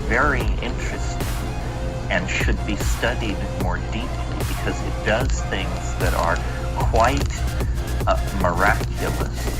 very interesting and should be studied more deeply because it does things that are quite miraculous.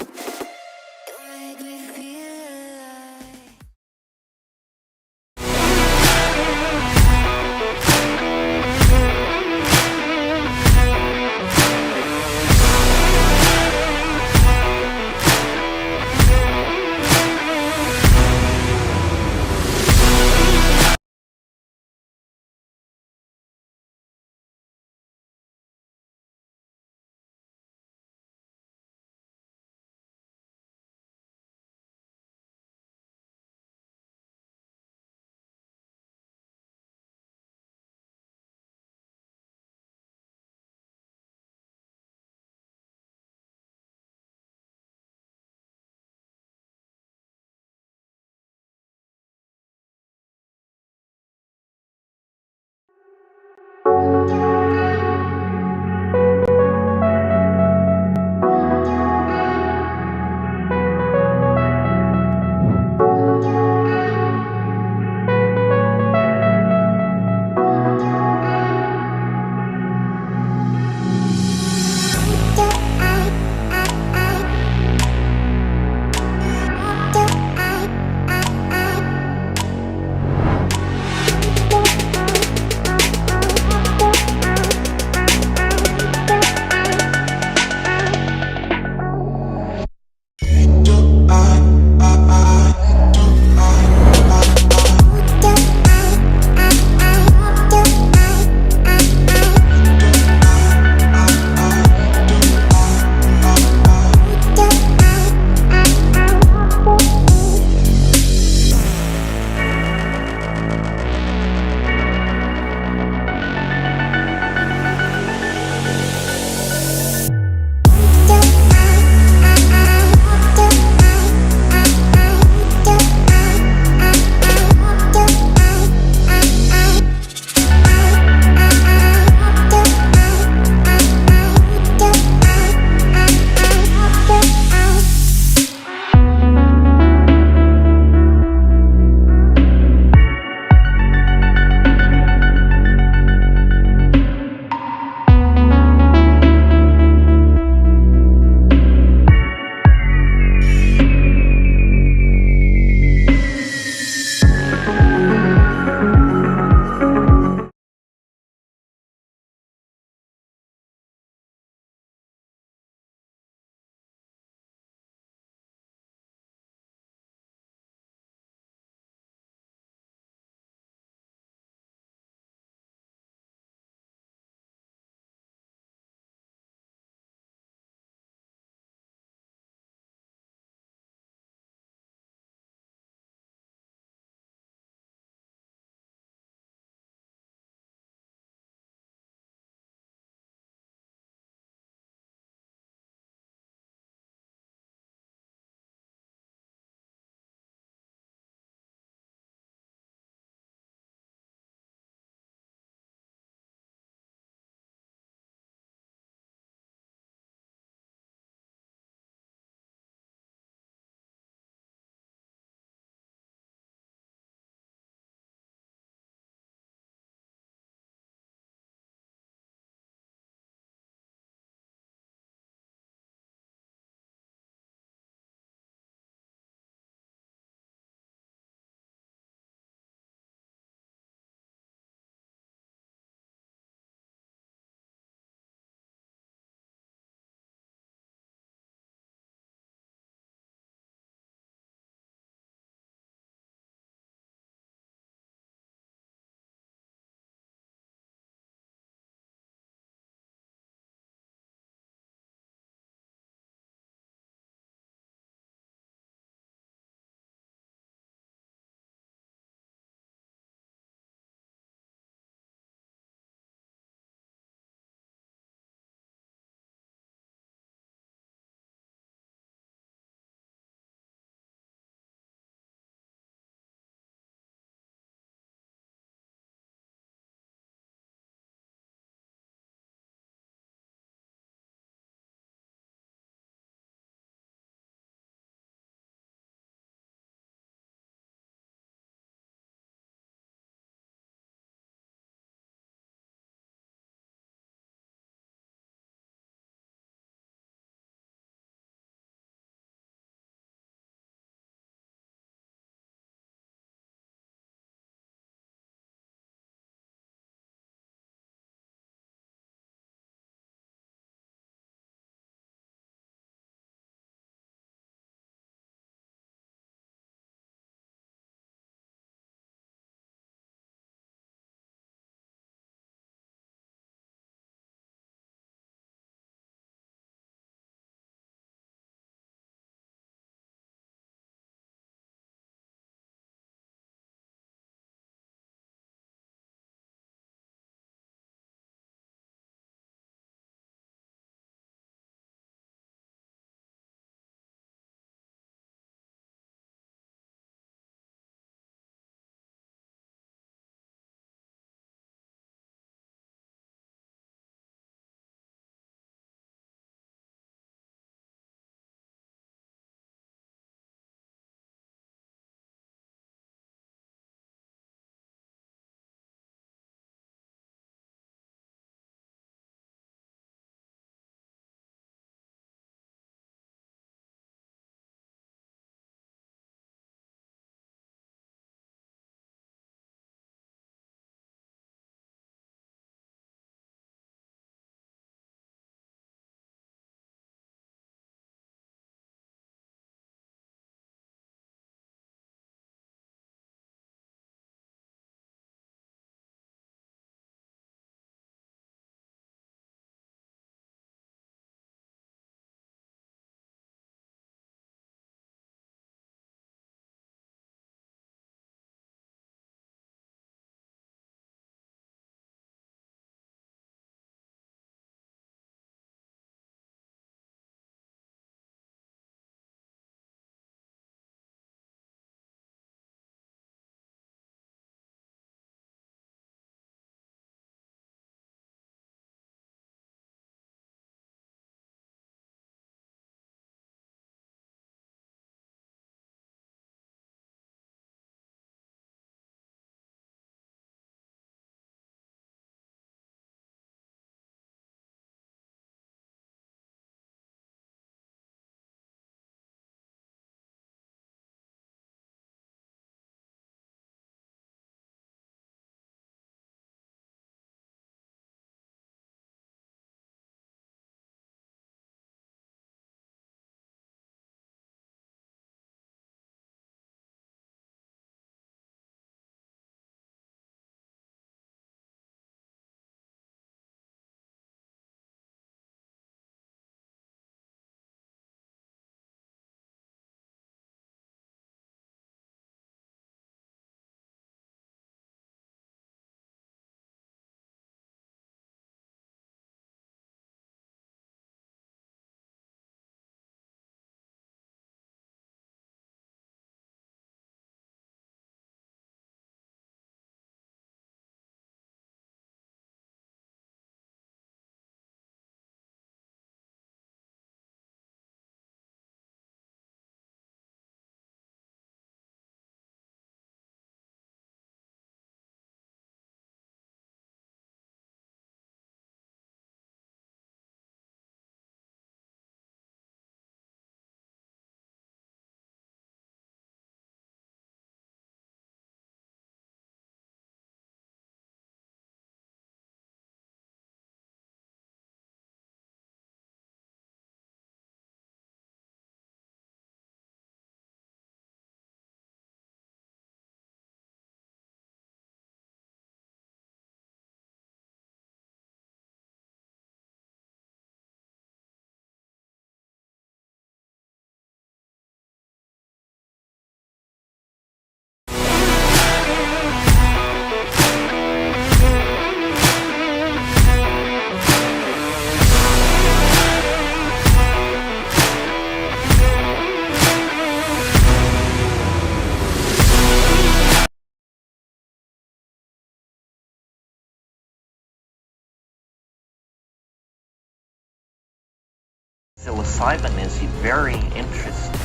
Psilocybin is very interesting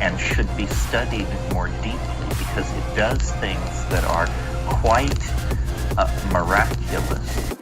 and should be studied more deeply because it does things that are quite miraculous.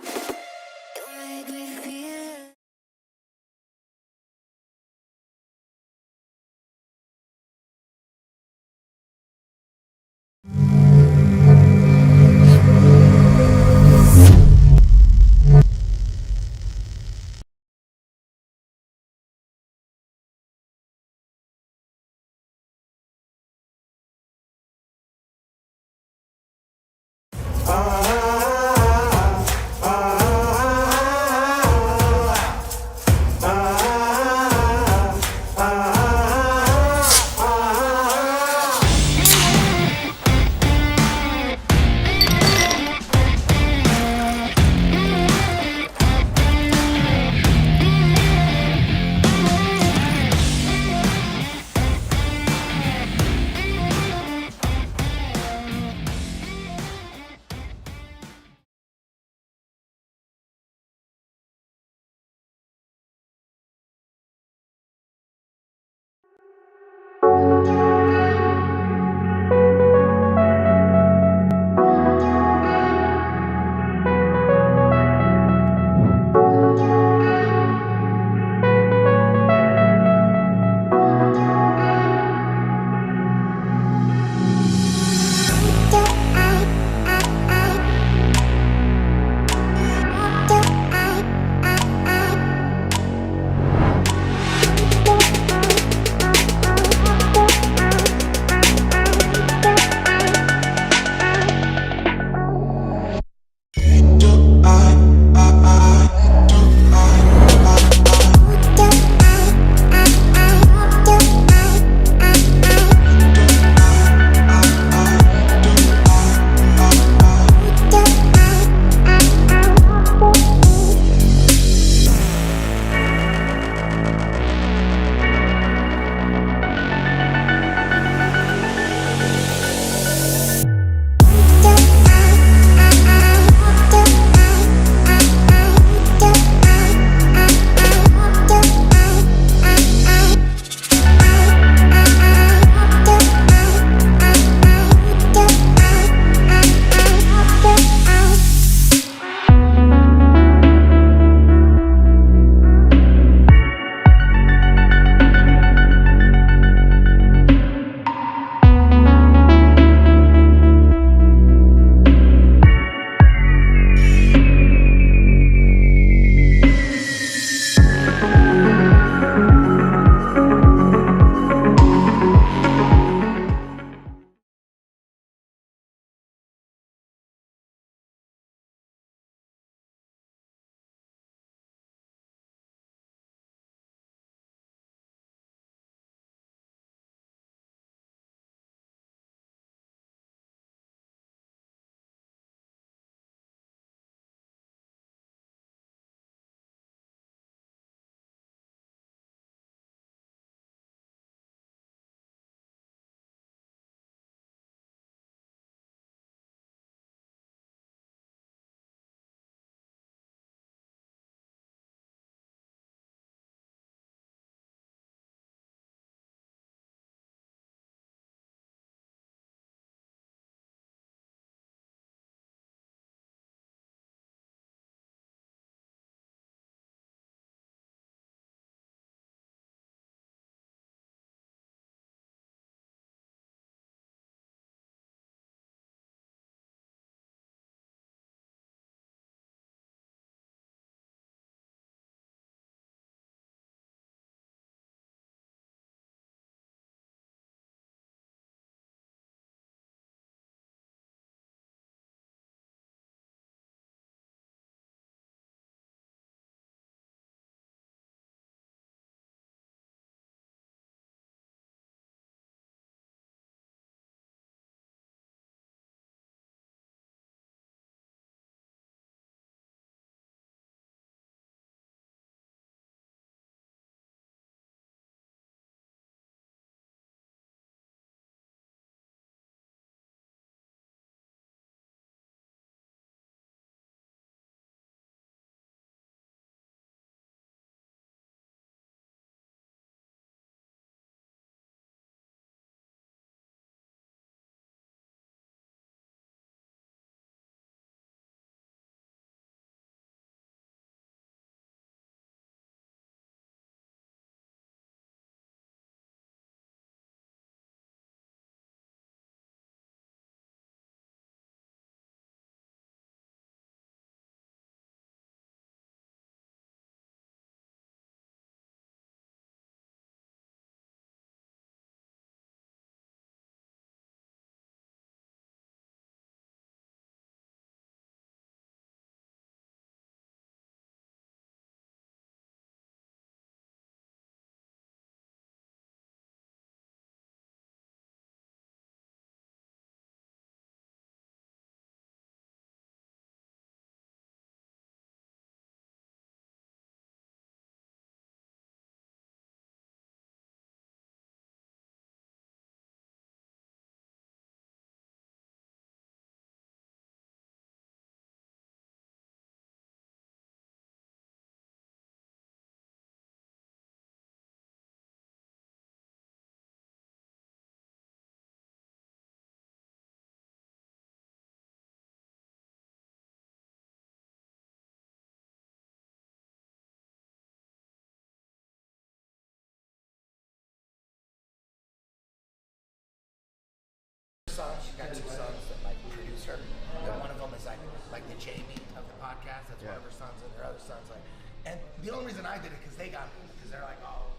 she got 2 sons that like produce her. And one of them is like the Jamie of the podcast. That's one of her sons, and her other son's like. And the only reason I did it because they got me, because they're like, oh.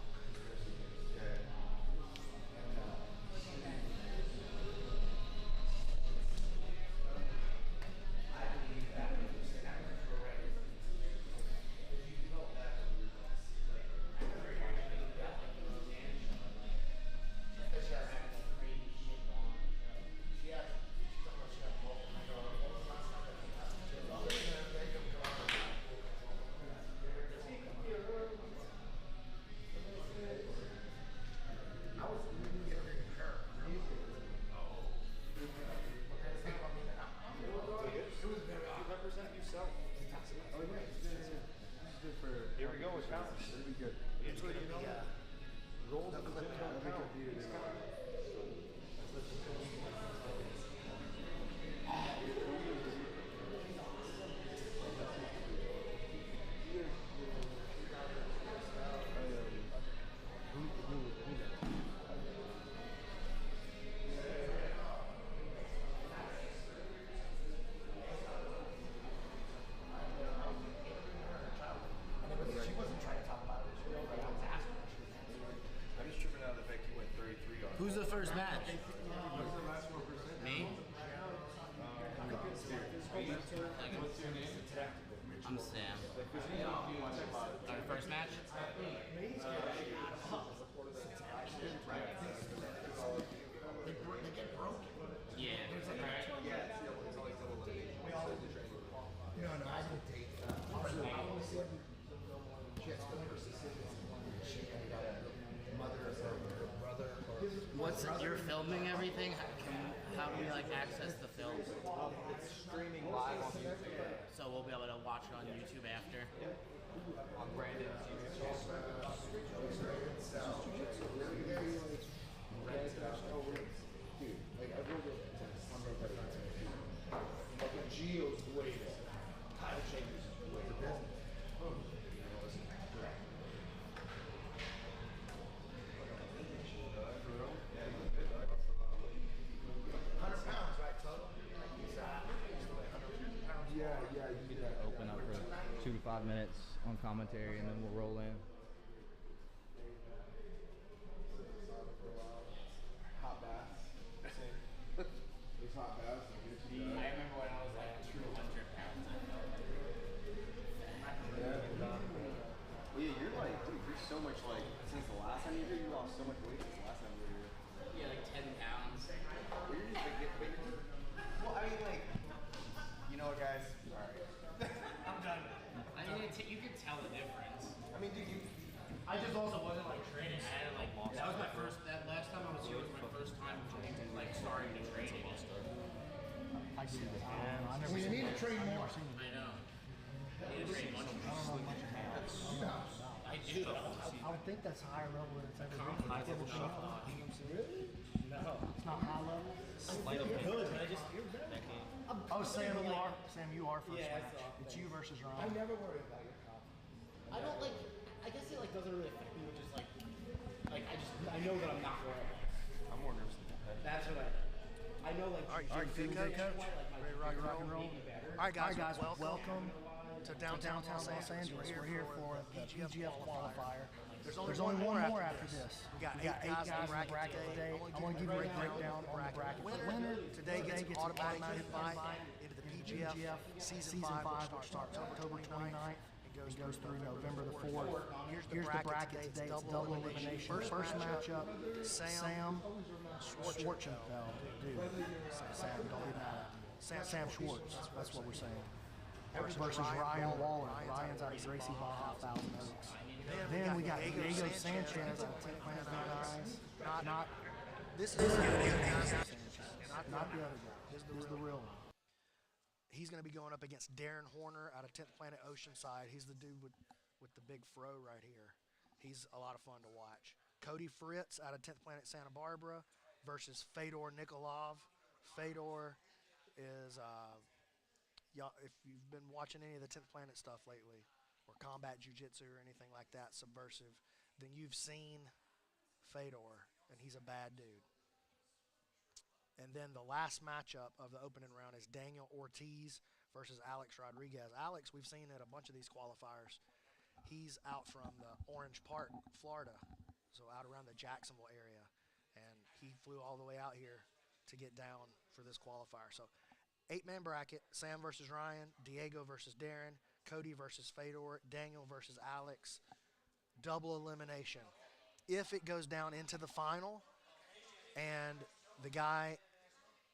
Here we go with counts. It'll be good. It's going to be roll the clip count. She wasn't trying to talk about it. She was asking. I'm just tripping out of the fact you went 33 on. Who's the first match? Me? What's your name? I'm Sam. Our first match? They get broken. Yeah. It's all like double elimination. No, I didn't take she had she ended up mother or brother or You're filming everything? How do we like access the film? It's streaming live on YouTube. So we'll be able to watch it on YouTube after? On Brandon's YouTube Dude, like I wrote it like Gio's way there. Title changes way there. 100 pounds, right, total? Yeah, you get that. Open up for 2 to 5 minutes on commentary, and then we'll roll in. Hot bath. It's hot bath. I remember when I was like 200 pounds. Well, yeah, you're like, dude, you're so much like, since the last time you were here, you lost so much weight since the last time you were here. Yeah, like 10 pounds. You're just like, well, I mean, like, you know what, guys? All right. I'm done. I mean, you can tell the difference. I mean, dude, I just also wasn't like training. I had like that was my first. That last time I was here was my first time like starting to train again. I do that. You need to train more. I know. I need to train much more. I do. I would think that's higher level than it's ever been. High level shot. Really? No. It's not high level? Slight of good, but I just Oh, Sam, you are first match. It's you versus Ryan. I never worry about your confidence. I don't like. I guess it like doesn't really affect me. Just like I know that I'm not where I'm more nervous than that. That's what I know. Like, All right, good coach. Ready to rock and roll? All right, guys, welcome to downtown Los Angeles. We're here for the PGF Qualifier. There's only one more after this. We got 8 guys in the bracket today. I want to give you a breakdown on the bracket. The winner today gets automatic invite into the PGF Season 5, which starts October 29th. It goes through November the 4th. Here's the bracket today. It's double elimination. First matchup, Sam Schwarzenfeld. Dude, Sam, don't be mad at me. Sam Schwartz, that's what we're saying. Versus Ryan Waller. Ryan's out of Gracie Baja, Thousand Oaks. Then we got Diego Sanchez out of 10 Planet Guys. This is not the other guy. This is the real one. He's going to be going up against Darren Horner out of 10th Planet Oceanside. He's the dude with the big fro right here. He's a lot of fun to watch. Cody Fritz out of 10th Planet Santa Barbara versus Fedor Nikolov. Fedor is, if you've been watching any of the 10th Planet stuff lately, or combat jiu-jitsu or anything like that, Subversiv, then you've seen Fedor, and he's a bad dude. And then the last matchup of the opening round is Daniel Ortiz versus Alex Rodriguez. Alex, we've seen at a bunch of these qualifiers. He's out from the Orange Park, Florida, so out around the Jacksonville area. And he flew all the way out here to get down for this qualifier. So 8-man bracket, Sam versus Ryan, Diego versus Darren, Cody versus Fedor, Daniel versus Alex, double elimination. If it goes down into the final and the guy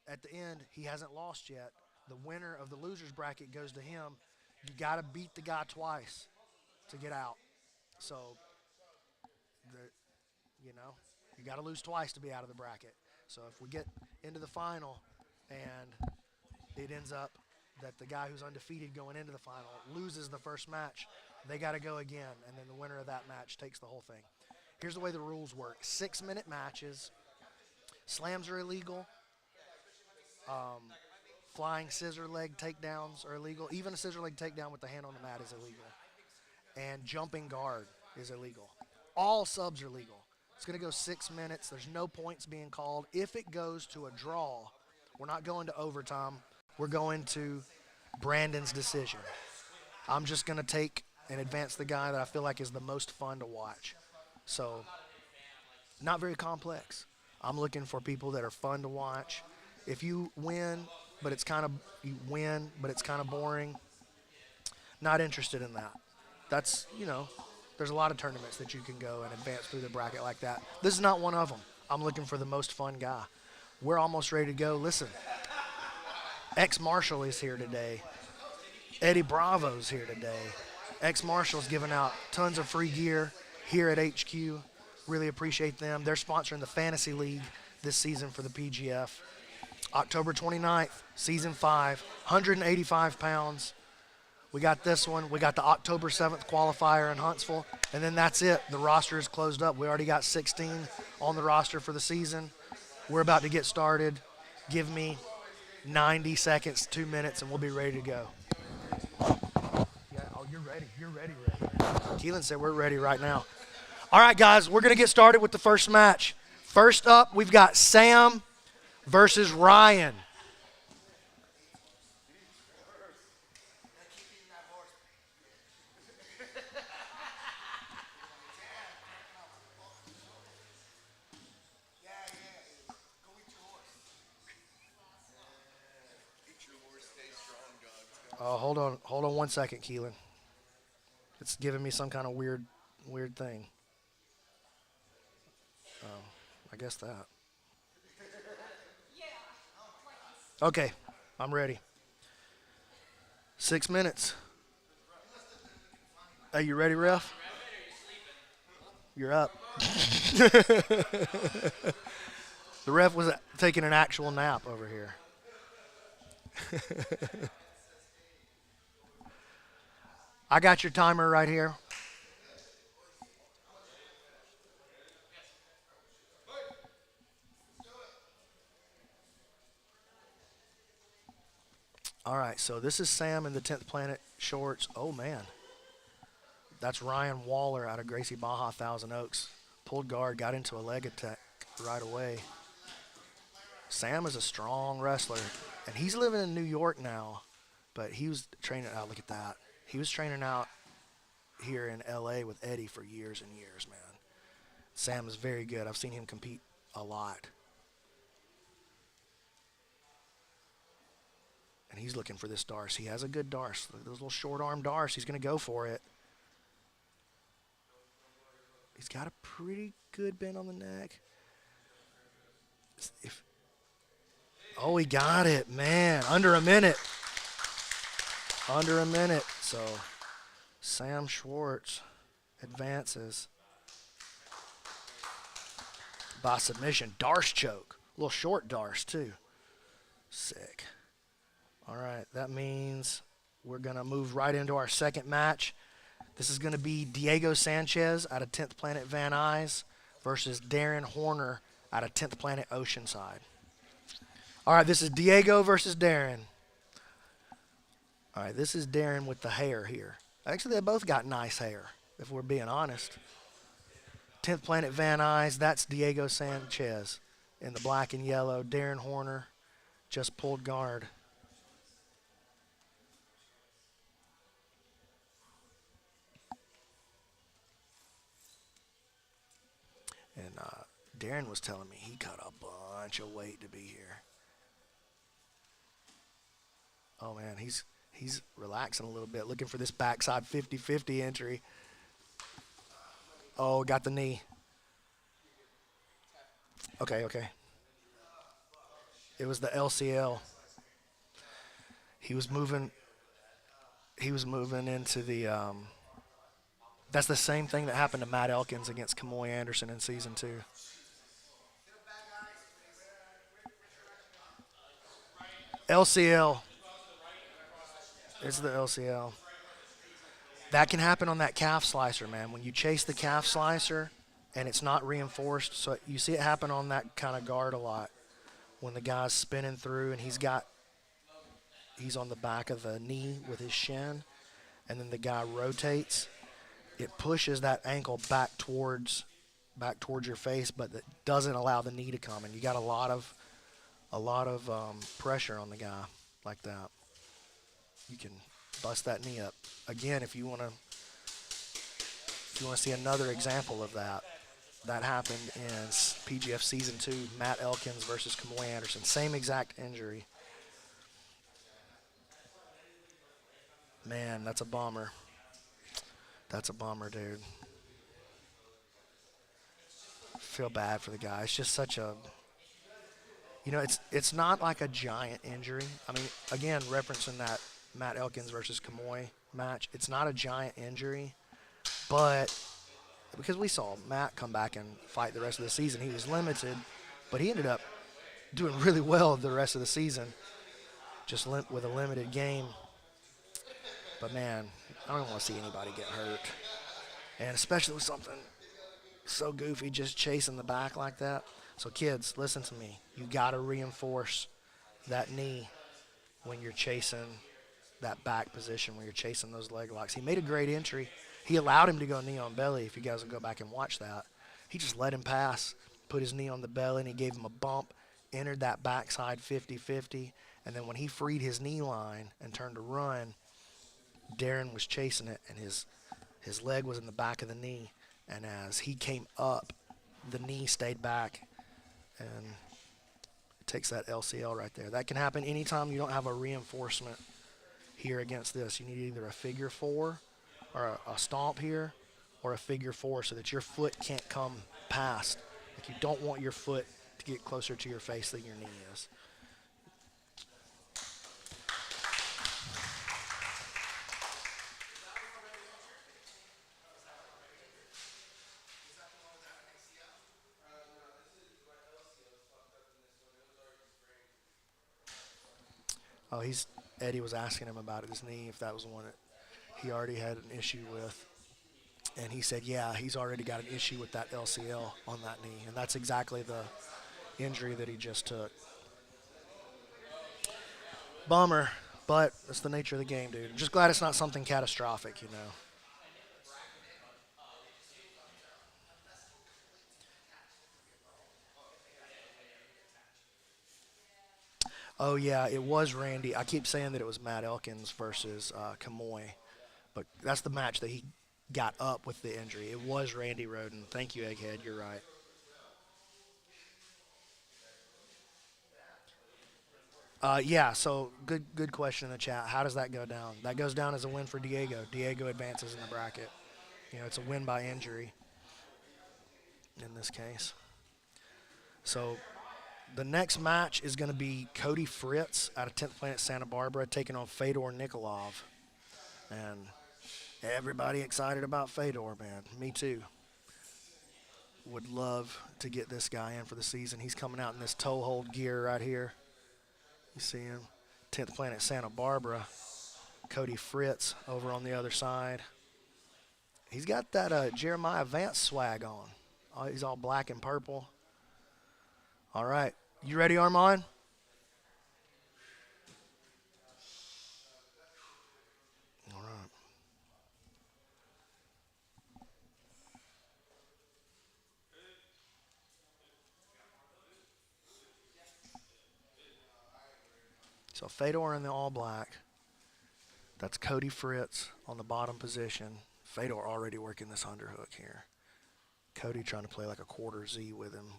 at the end, he hasn't lost yet, the winner of the loser's bracket goes to him. You got to beat the guy twice to get out. So, you got to lose twice to be out of the bracket. So if we get into the final and it ends up that the guy who's undefeated going into the final loses the first match, they got to go again, and then the winner of that match takes the whole thing. Here's the way the rules work. 6-minute matches. Slams are illegal. Flying scissor leg takedowns are illegal. Even a scissor leg takedown with the hand on the mat is illegal. And jumping guard is illegal. All subs are legal. It's going to go 6 minutes. There's no points being called. If it goes to a draw, we're not going to overtime. We're going to Brandon's decision. I'm just going to take and advance the guy that I feel like is the most fun to watch. So, not very complex. I'm looking for people that are fun to watch. If you win, but it's kind of boring, not interested in that. That's, there's a lot of tournaments that you can go and advance through the bracket like that. This is not one of them. I'm looking for the most fun guy. We're almost ready to go. Listen, X-Marshall is here today. Eddie Bravo's here today. X-Marshall's giving out tons of free gear here at HQ. Really appreciate them. They're sponsoring the Fantasy League this season for the PGF. October 29th, Season 5, 185 pounds. We got this one. We got the October 7th qualifier in Huntsville. And then that's it. The roster is closed up. We already got 16 on the roster for the season. We're about to get started. Give me 90 seconds, 2 minutes, and we'll be ready to go. Yeah, oh, you're ready. You're ready. Keelan said we're ready right now. All right, guys, we're going to get started with the first match. First up, we've got Sam versus Ryan. Hold on 1 second, Keelan. It's giving me some kind of weird thing. Oh, I guess that. Okay, I'm ready. 6 minutes. Hey, you ready, ref? You're up. The ref was taking an actual nap over here. I got your timer right here. All right, so this is Sam in the 10th Planet shorts. Oh, man. That's Ryan Waller out of Gracie Baja, Thousand Oaks. Pulled guard, got into a leg attack right away. Sam is a strong wrestler, and he's living in New York now, but he was training out. Look at that. He was training out here in L.A. with Eddie for years and years, man. Sam is very good. I've seen him compete a lot. And he's looking for this Darce. He has a good Darce. Those little short-arm Darce. He's going to go for it. He's got a pretty good bend on the neck. Oh, he got it, man. Under a minute. Under a minute. So Sam Schwartz advances by submission. Darce choke. A little short Darce, too. Sick. All right, that means we're going to move right into our second match. This is going to be Diego Sanchez out of 10th Planet Van Nuys versus Darren Horner out of 10th Planet Oceanside. All right, this is Diego versus Darren. All right, this is Darren with the hair here. Actually, they both got nice hair, if we're being honest. 10th Planet Van Nuys, that's Diego Sanchez. in the black and yellow, Darren Horner, just pulled guard. And Darren was telling me he cut a bunch of weight to be here. Oh, man, he's relaxing a little bit, looking for this backside 50-50 entry. Oh, got the knee. Okay. It was the LCL. He was moving into the that's the same thing that happened to Matt Elkins against Kamoy Anderson in season 2. LCL. It's the LCL. That can happen on that calf slicer, man. When you chase the calf slicer and it's not reinforced, so you see it happen on that kind of guard a lot. When the guy's spinning through and he's on the back of the knee with his shin, and then the guy rotates, it pushes that ankle back towards your face, but it doesn't allow the knee to come, and you got a lot of pressure on the guy like that. You can bust that knee up again if you want to see another example of that. That happened in PGF Season 2, Matt Elkins versus Kamoy Anderson. Same exact injury. Man, that's a bummer. That's a bummer, dude. Feel bad for the guy. It's just such a... it's not like a giant injury. I mean, again, referencing that Matt Elkins versus Kamoy match, it's not a giant injury, but... because we saw Matt come back and fight the rest of the season. He was limited, but he ended up doing really well the rest of the season, just with a limited game. But, man, I don't want to see anybody get hurt. And especially with something so goofy, just chasing the back like that. So, kids, listen to me. You got to reinforce that knee when you're chasing that back position, when you're chasing those leg locks. He made a great entry. He allowed him to go knee on belly, if you guys will go back and watch that. He just let him pass, put his knee on the belly, and he gave him a bump, entered that backside 50-50, and then when he freed his knee line and turned to run, Darren was chasing it, and his leg was in the back of the knee, and as he came up, the knee stayed back, and it takes that LCL right there. That can happen anytime you don't have a reinforcement here against this. You need either a figure 4 or a stomp here, or a figure 4, so that your foot can't come past. Like, you don't want your foot to get closer to your face than your knee is. Oh, Eddie was asking him about his knee, if that was the one that he already had an issue with. And he said, yeah, he's already got an issue with that LCL on that knee. And that's exactly the injury that he just took. Bummer, but that's the nature of the game, dude. I'm just glad it's not something catastrophic, you know. Oh, yeah, it was Randy. I keep saying that it was Matt Elkins versus Kamoy. But that's the match that he got up with the injury. It was Randy Roden. Thank you, Egghead. You're right. Yeah, so good question in the chat. How does that go down? That goes down as a win for Diego. Diego advances in the bracket. You know, it's a win by injury in this case. So the next match is going to be Cody Fritz out of 10th Planet Santa Barbara taking on Fedor Nikolov. And everybody excited about Fedor, man. Me too. Would love to get this guy in for the season. He's coming out in this toe hold gear right here. You see him. 10th Planet Santa Barbara. Cody Fritz over on the other side. He's got that Jeremiah Vance swag on. Oh, he's all black and purple. All right. You ready, Armand? All right. So Fedor in the all black. That's Cody Fritz on the bottom position. Fedor already working this underhook here. Cody trying to play like a quarter Z with him.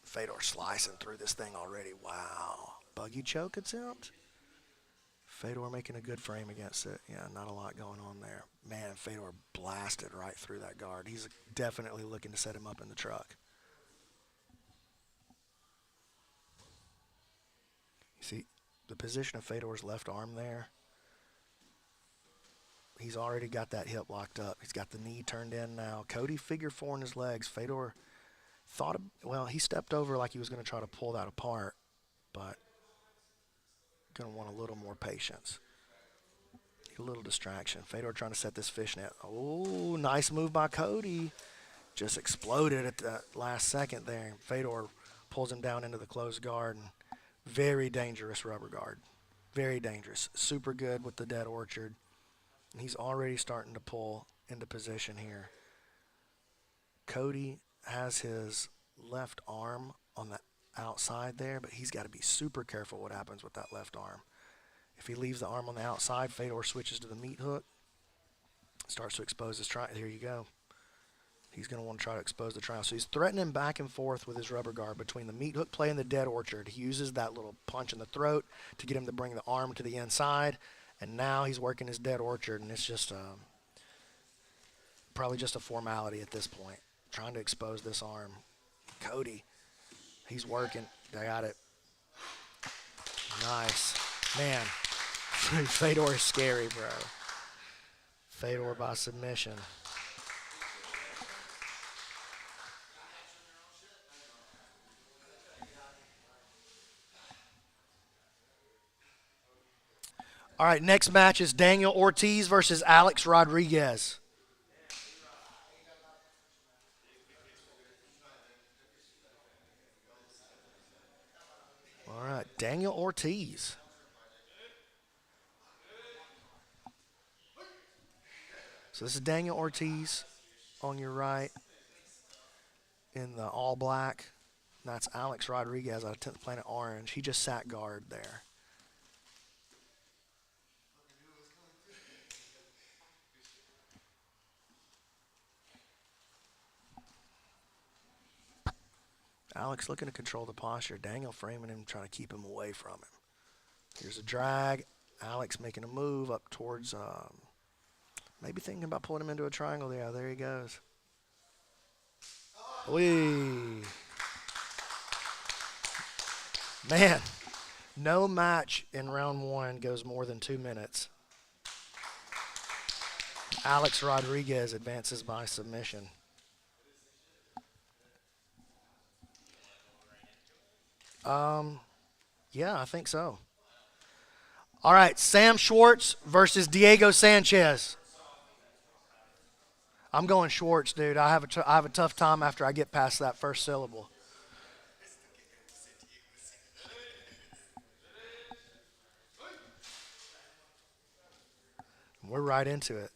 Fedor slicing through this thing already. Wow. Buggy choke attempt. Fedor making a good frame against it. Yeah, not a lot going on there. Man, Fedor blasted right through that guard. He's definitely looking to set him up in the truck. You see the position of Fedor's left arm there. He's already got that hip locked up. He's got the knee turned in now. Cody figure four in his legs. Fedor thought, well, he stepped over like he was going to try to pull that apart, but going to want a little more patience. A little distraction. Fedor trying to set this fishnet. Oh, nice move by Cody. Just exploded at the last second there. Fedor pulls him down into the closed guard. And very dangerous rubber guard. Very dangerous. Super good with the dead orchard. He's already starting to pull into position here. Cody has his left arm on the outside there, but he's got to be super careful what happens with that left arm. If he leaves the arm on the outside, Fedor switches to the meat hook, starts to expose his triangle. There you go. He's going to want to try to expose the triangle. So he's threatening back and forth with his rubber guard between the meat hook play and the dead orchard. He uses that little punch in the throat to get him to bring the arm to the inside. And now he's working his dead orchard, and it's just probably just a formality at this point, trying to expose this arm. Cody, he's working. They got it. Nice. Man, Fedor is scary, bro. Fedor by submission. All right, next match is Daniel Ortiz versus Alex Rodriguez. All right, Daniel Ortiz. So this is Daniel Ortiz on your right in the all black. That's Alex Rodriguez out of 10th Planet Orange. He just sat guard there. Alex looking to control the posture. Daniel framing him, trying to keep him away from him. Here's a drag. Alex making a move up towards, maybe thinking about pulling him into a triangle. Yeah, there he goes. Whee. Man, no match in round one goes more than 2 minutes. Alex Rodriguez advances by submission. Yeah, I think so. All right, Sam Schwartz versus Diego Sanchez. I'm going Schwartz, dude. I have a tough time after I get past that first syllable. We're right into it.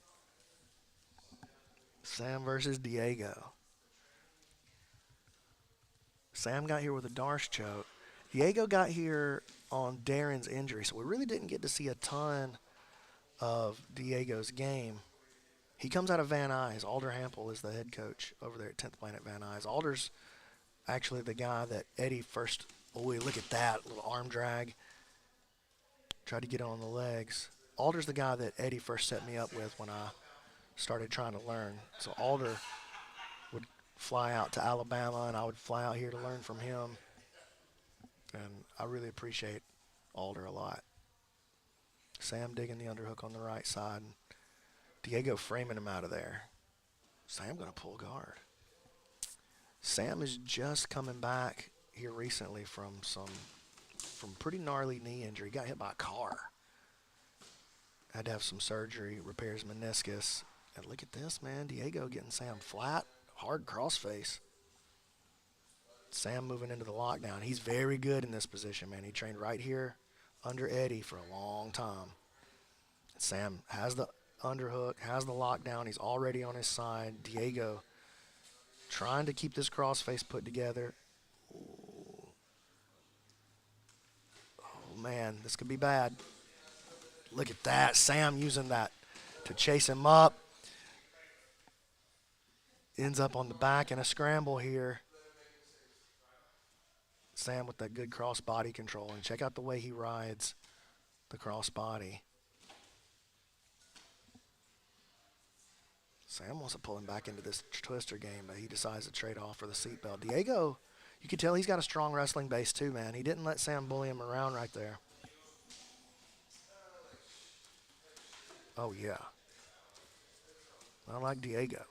Sam versus Diego. Sam got here with a Darce choke. Diego got here on Darren's injury, so we really didn't get to see a ton of Diego's game. He comes out of Van Nuys. Alder Hampel is the head coach over there at 10th Planet Van Nuys. Alder's actually the guy that Eddie first, oh, look at that, little arm drag. Tried to get on the legs. Alder's the guy that Eddie first set me up with when I started trying to learn. So Alder would fly out to Alabama, and I would fly out here to learn from him. And I really appreciate Alder a lot. Sam digging the underhook on the right side. Diego framing him out of there. Sam going to pull guard. Sam is just coming back here recently from pretty gnarly knee injury. Got hit by a car. Had to have some surgery, repairs meniscus. And look at this, man. Diego getting Sam flat, hard crossface. Sam moving into the lockdown. He's very good in this position, man. He trained right here under Eddie for a long time. Sam has the underhook, has the lockdown. He's already on his side. Diego trying to keep this crossface put together. Oh, man, this could be bad. Look at that. Sam using that to chase him up. Ends up on the back in a scramble here. Sam with that good cross body control. And check out the way he rides the cross body. Sam wants to pull him back into this twister game, but he decides to trade off for the seatbelt. Diego, you can tell he's got a strong wrestling base too, man. He didn't let Sam bully him around right there. Oh, yeah. I like Diego.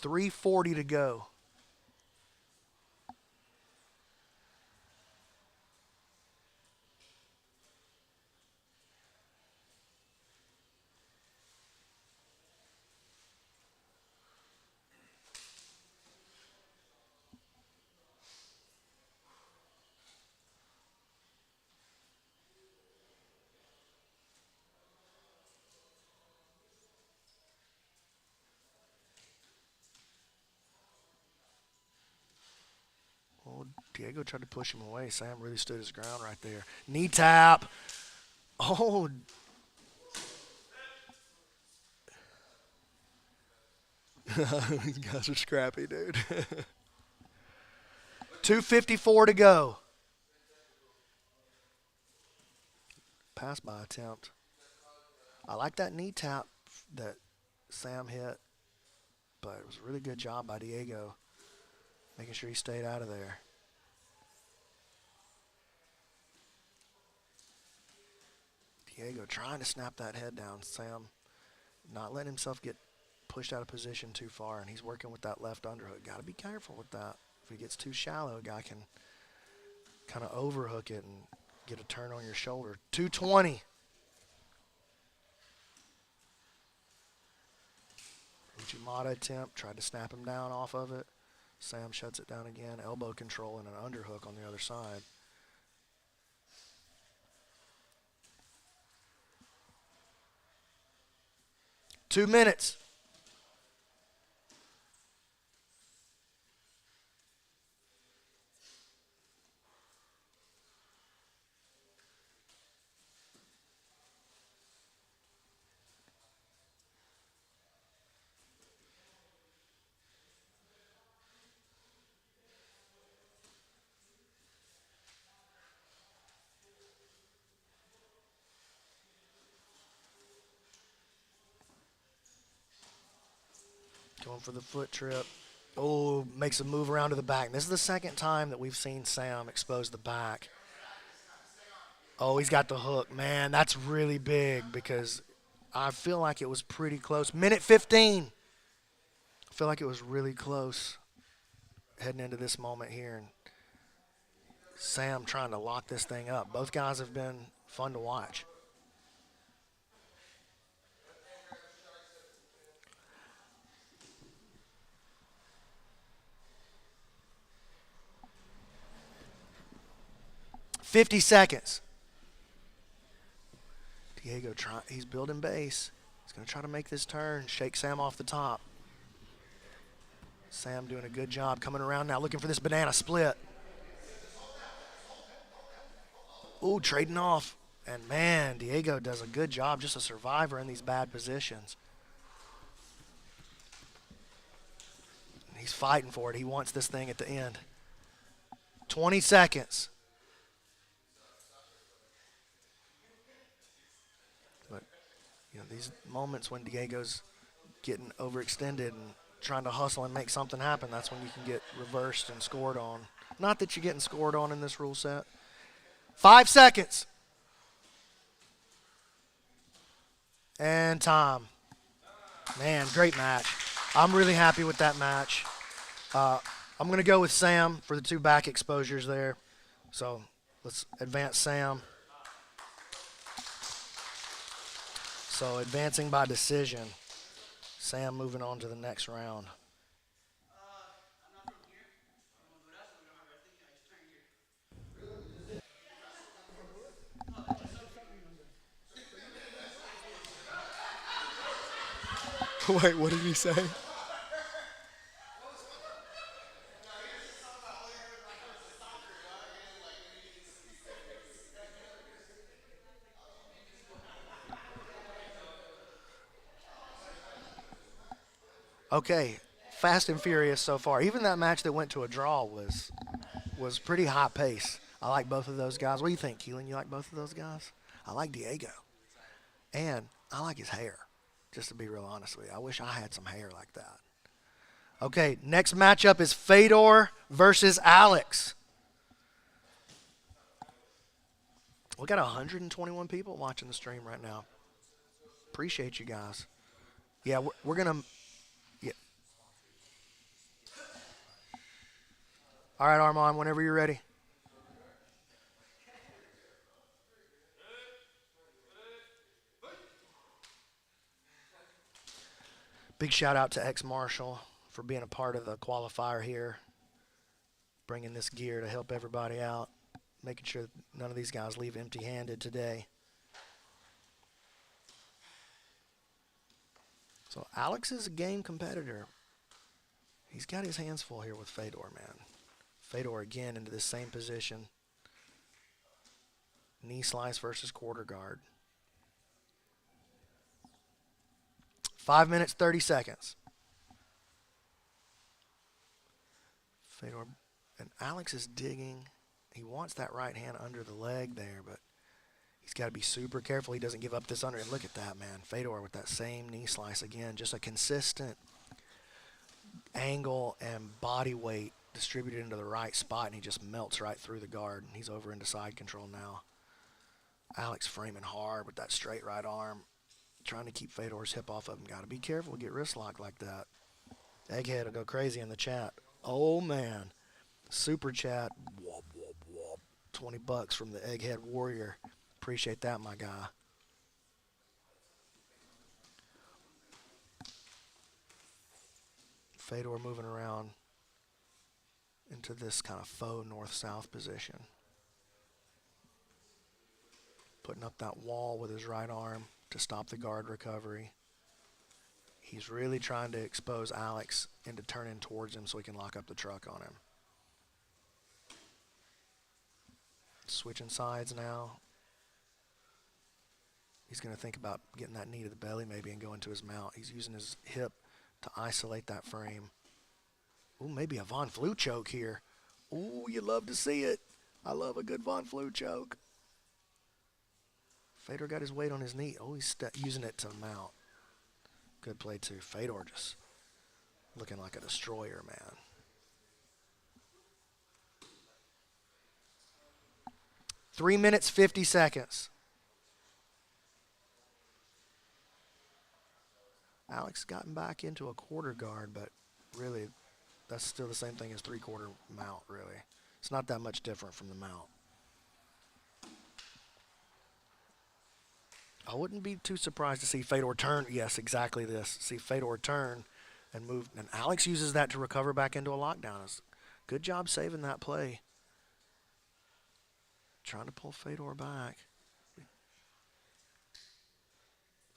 .340 to go. Oh, Diego tried to push him away. Sam really stood his ground right there. Knee tap. Oh. These guys are scrappy, dude. 2:54 to go. Pass by attempt. I like that knee tap that Sam hit, but it was a really good job by Diego, making sure he stayed out of there. Diego trying to snap that head down. Sam not letting himself get pushed out of position too far, and he's working with that left underhook. Got to be careful with that. If he gets too shallow, a guy can kind of overhook it and get a turn on your shoulder. 220. Uchimata attempt, tried to snap him down off of it. Sam shuts it down again. Elbow control and an underhook on the other side. Two minutes. Going for the foot trip. Oh, makes a move around to the back. This is the second time that we've seen Sam expose the back. Oh, he's got the hook. Man, that's really big because I feel like it was pretty close. Minute 15. I feel like it was really close heading into this moment here. And Sam trying to lock this thing up. Both guys have been fun to watch. $50 seconds. Diego, he's building base. He's going to try to make this turn, shake Sam off the top. Sam doing a good job coming around now, looking for this banana split. Ooh, trading off. And man, Diego does a good job, just a survivor in these bad positions. He's fighting for it. He wants this thing at the end. 20 seconds. But, you know, these moments when Diego's getting overextended and trying to hustle and make something happen, that's when you can get reversed and scored on. Not that you're getting scored on in this rule set. 5 seconds. And time. Man, great match. I'm really happy with that match. I'm going to go with Sam for the two back exposures there. So let's advance Sam. So advancing by decision. Sam moving on to the next round. Wait, what did he say? Okay, fast and furious so far. Even that match that went to a draw was pretty high pace. I like both of those guys. What do you think, Keelan? You like both of those guys? I like Diego. And I like his hair, just to be real honest with you. I wish I had some hair like that. Okay, next matchup is Fedor versus Alex. We got 121 people watching the stream right now. Appreciate you guys. Yeah, we're going to... Yeah. All right, Armand, whenever you're ready. Big shout out to Ex-Marshall for being a part of the qualifier here, bringing this gear to help everybody out, making sure none of these guys leave empty-handed today. So Alex is a game competitor. He's got his hands full here with Fedor, man. Fedor again into this same position. Knee slice versus quarter guard. 5 minutes, 30 seconds. Fedor, and Alex is digging. He wants that right hand under the leg there, but he's got to be super careful he doesn't give up this under. And look at that, man. Fedor with that same knee slice again. Just a consistent angle and body weight distributed into the right spot, and he just melts right through the guard. And he's over into side control now. Alex framing hard with that straight right arm, trying to keep Fedor's hip off of him. Got to be careful, get wrist locked like that. Egghead will go crazy in the chat. Oh, man. Super chat. Whoop, whoop, whoop. $20 from the Egghead Warrior. Appreciate that, my guy. Fedor moving around into this kind of faux north-south position. Putting up that wall with his right arm to stop the guard recovery. He's really trying to expose Alex into turning towards him so he can lock up the truck on him. Switching sides now. He's going to think about getting that knee to the belly maybe and going to his mount. He's using his hip to isolate that frame. Ooh, maybe a Von Flue choke here. Ooh, you love to see it. I love a good Von Flue choke. Fedor got his weight on his knee. Oh, he's using it to mount. Good play, too. Fedor just looking like a destroyer, man. Three minutes, 50 seconds. Alex gotten back into a quarter guard, but really, that's still the same thing as three-quarter mount, really. It's not that much different from the mount. I wouldn't be too surprised to see Fedor turn. Yes, exactly this. See Fedor turn and move. And Alex uses that to recover back into a lockdown. Good job saving that play. Trying to pull Fedor back.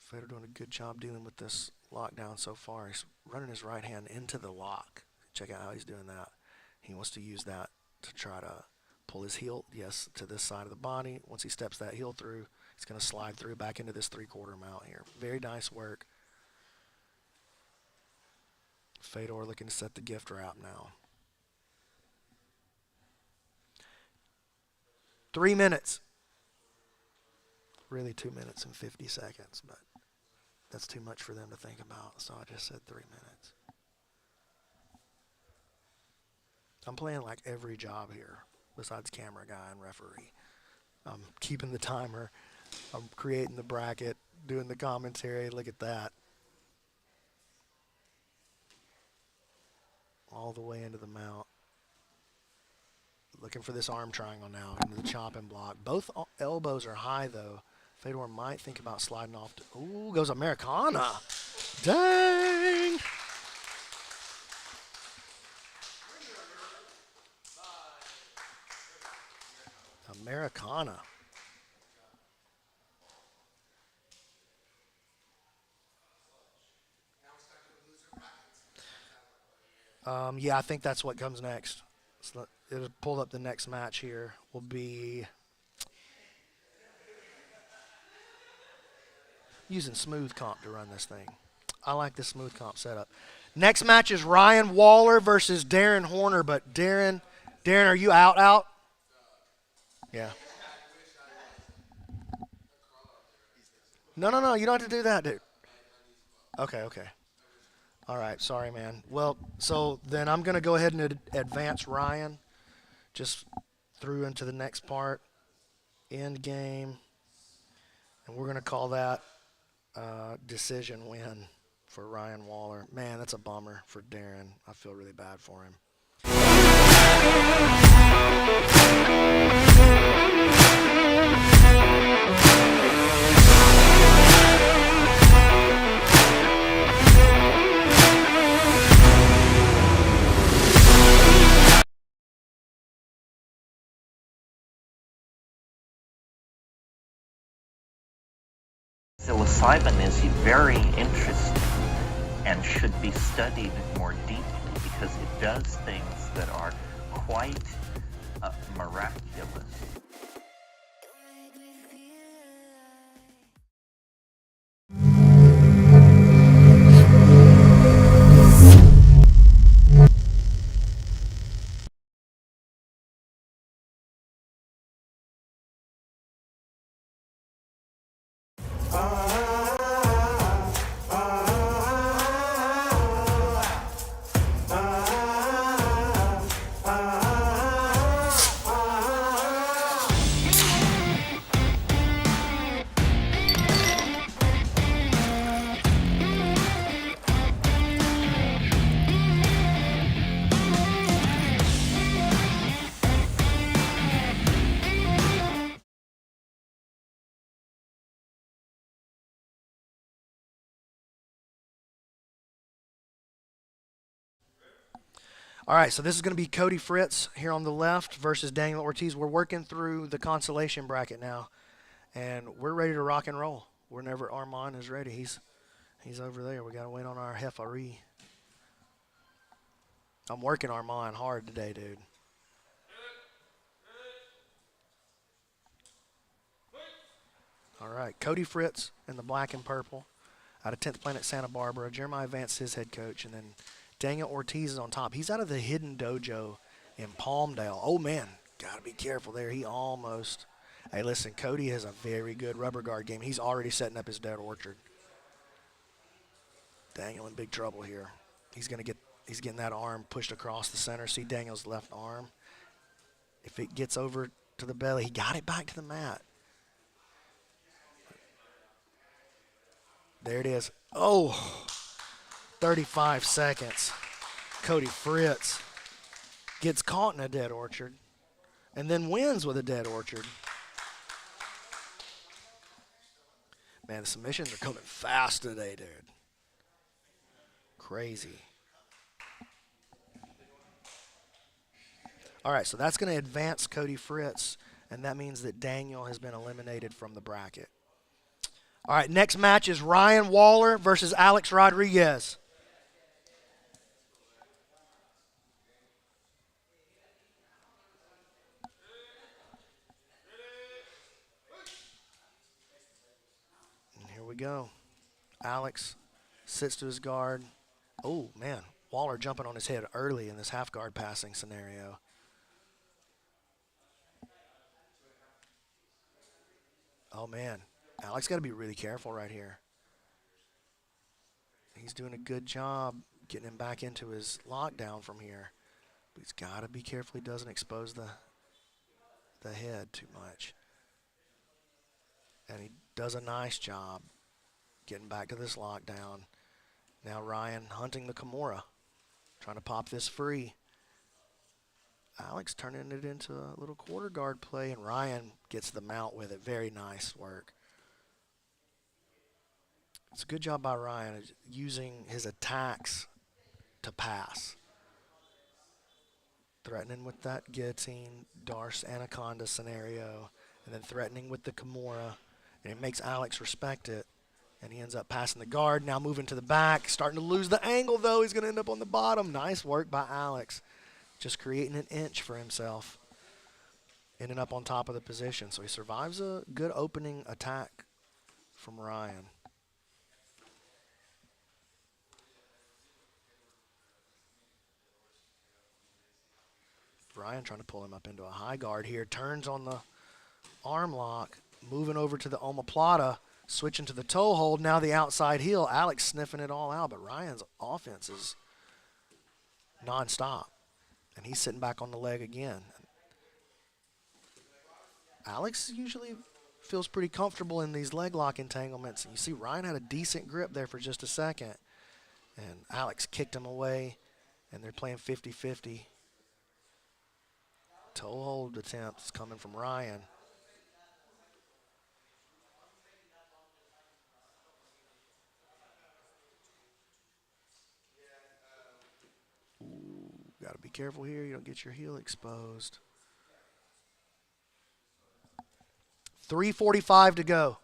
Fedor doing a good job dealing with this lockdown so far. He's running his right hand into the lock. Check out how he's doing that. He wants to use that to try to pull his heel, yes, to this side of the body. Once he steps that heel through, he's going to slide through back into this three-quarter mount here. Very nice work. Fedor looking to set the gift wrap now. 3 minutes. Really 2 minutes and 50 seconds, but that's too much for them to think about, so I just said 3 minutes. I'm playing like every job here besides camera guy and referee. I'm keeping the timer. I'm creating the bracket, doing the commentary. Look at that. All the way into the mount. Looking for this arm triangle now into the chopping block. Both elbows are high, though. Fedor might think about sliding off. Ooh, goes Americana. Dang. Americana. Yeah, I think that's what comes next. So it'll pull up the next match here. Will be using smooth comp to run this thing. I like this smooth comp setup. Next match is Ryan Waller versus Darren Horner, but Darren, are you out? Yeah. No, you don't have to do that, dude. Okay. All right, sorry, man. Well, so then I'm going to go ahead and advance Ryan just through into the next part, end game, and we're going to call that decision win for Ryan Waller. Man, that's a bummer for Darren. I feel really bad for him. Psilocybin is very interesting and should be studied more deeply because it does things that are quite miraculous. All right, so this is going to be Cody Fritz here on the left versus Daniel Ortiz. We're working through the consolation bracket now, and we're ready to rock and roll. Whenever Armand is ready, he's over there. We got to wait on our referee. I'm working Armand hard today, dude. All right, Cody Fritz in the black and purple out of 10th Planet Santa Barbara. Jeremiah Vance, his head coach, and then Daniel Ortiz is on top. He's out of the Hidden Dojo in Palmdale. Oh, man, got to be careful there. He almost. Hey, listen, Cody has a very good rubber guard game. He's already setting up his dead orchard. Daniel in big trouble here. He's getting that arm pushed across the center. See Daniel's left arm. If it gets over to the belly, he got it back to the mat. There it is. Oh, 35 seconds. Cody Fritz gets caught in a dead orchard and then wins with a dead orchard. Man, the submissions are coming fast today, dude. Crazy. All right, so that's going to advance Cody Fritz, and that means that Daniel has been eliminated from the bracket. All right, next match is Ryan Waller versus Alex Rodriguez. And here we go. Alex sits to his guard. Oh, man, Waller jumping on his head early in this half guard passing scenario. Oh, man. Alex got to be really careful right here. He's doing a good job getting him back into his lockdown from here. But he's got to be careful he doesn't expose the head too much. And he does a nice job getting back to this lockdown. Now Ryan hunting the Kimura, trying to pop this free. Alex turning it into a little quarter guard play, and Ryan gets the mount with it. Very nice work. It's a good job by Ryan using his attacks to pass. Threatening with that guillotine, Darce Anaconda scenario, and then threatening with the Kimura. And it makes Alex respect it And he ends up passing the guard, now moving to the back, starting to lose the angle, though. He's going to end up on the bottom. Nice work by Alex, just creating an inch for himself, ending up on top of the position. So he survives a good opening attack from Ryan. Ryan trying to pull him up into a high guard here. Turns on the arm lock, moving over to the omoplata, switching to the toe hold. Now the outside heel. Alex sniffing it all out, but Ryan's offense is nonstop. And he's sitting back on the leg again. Alex usually feels pretty comfortable in these leg lock entanglements. You see Ryan had a decent grip there for just a second. And Alex kicked him away, and they're playing 50-50. Toe hold attempts coming from Ryan. Ooh, gotta be careful here. You don't get your heel exposed. 3:45 to go.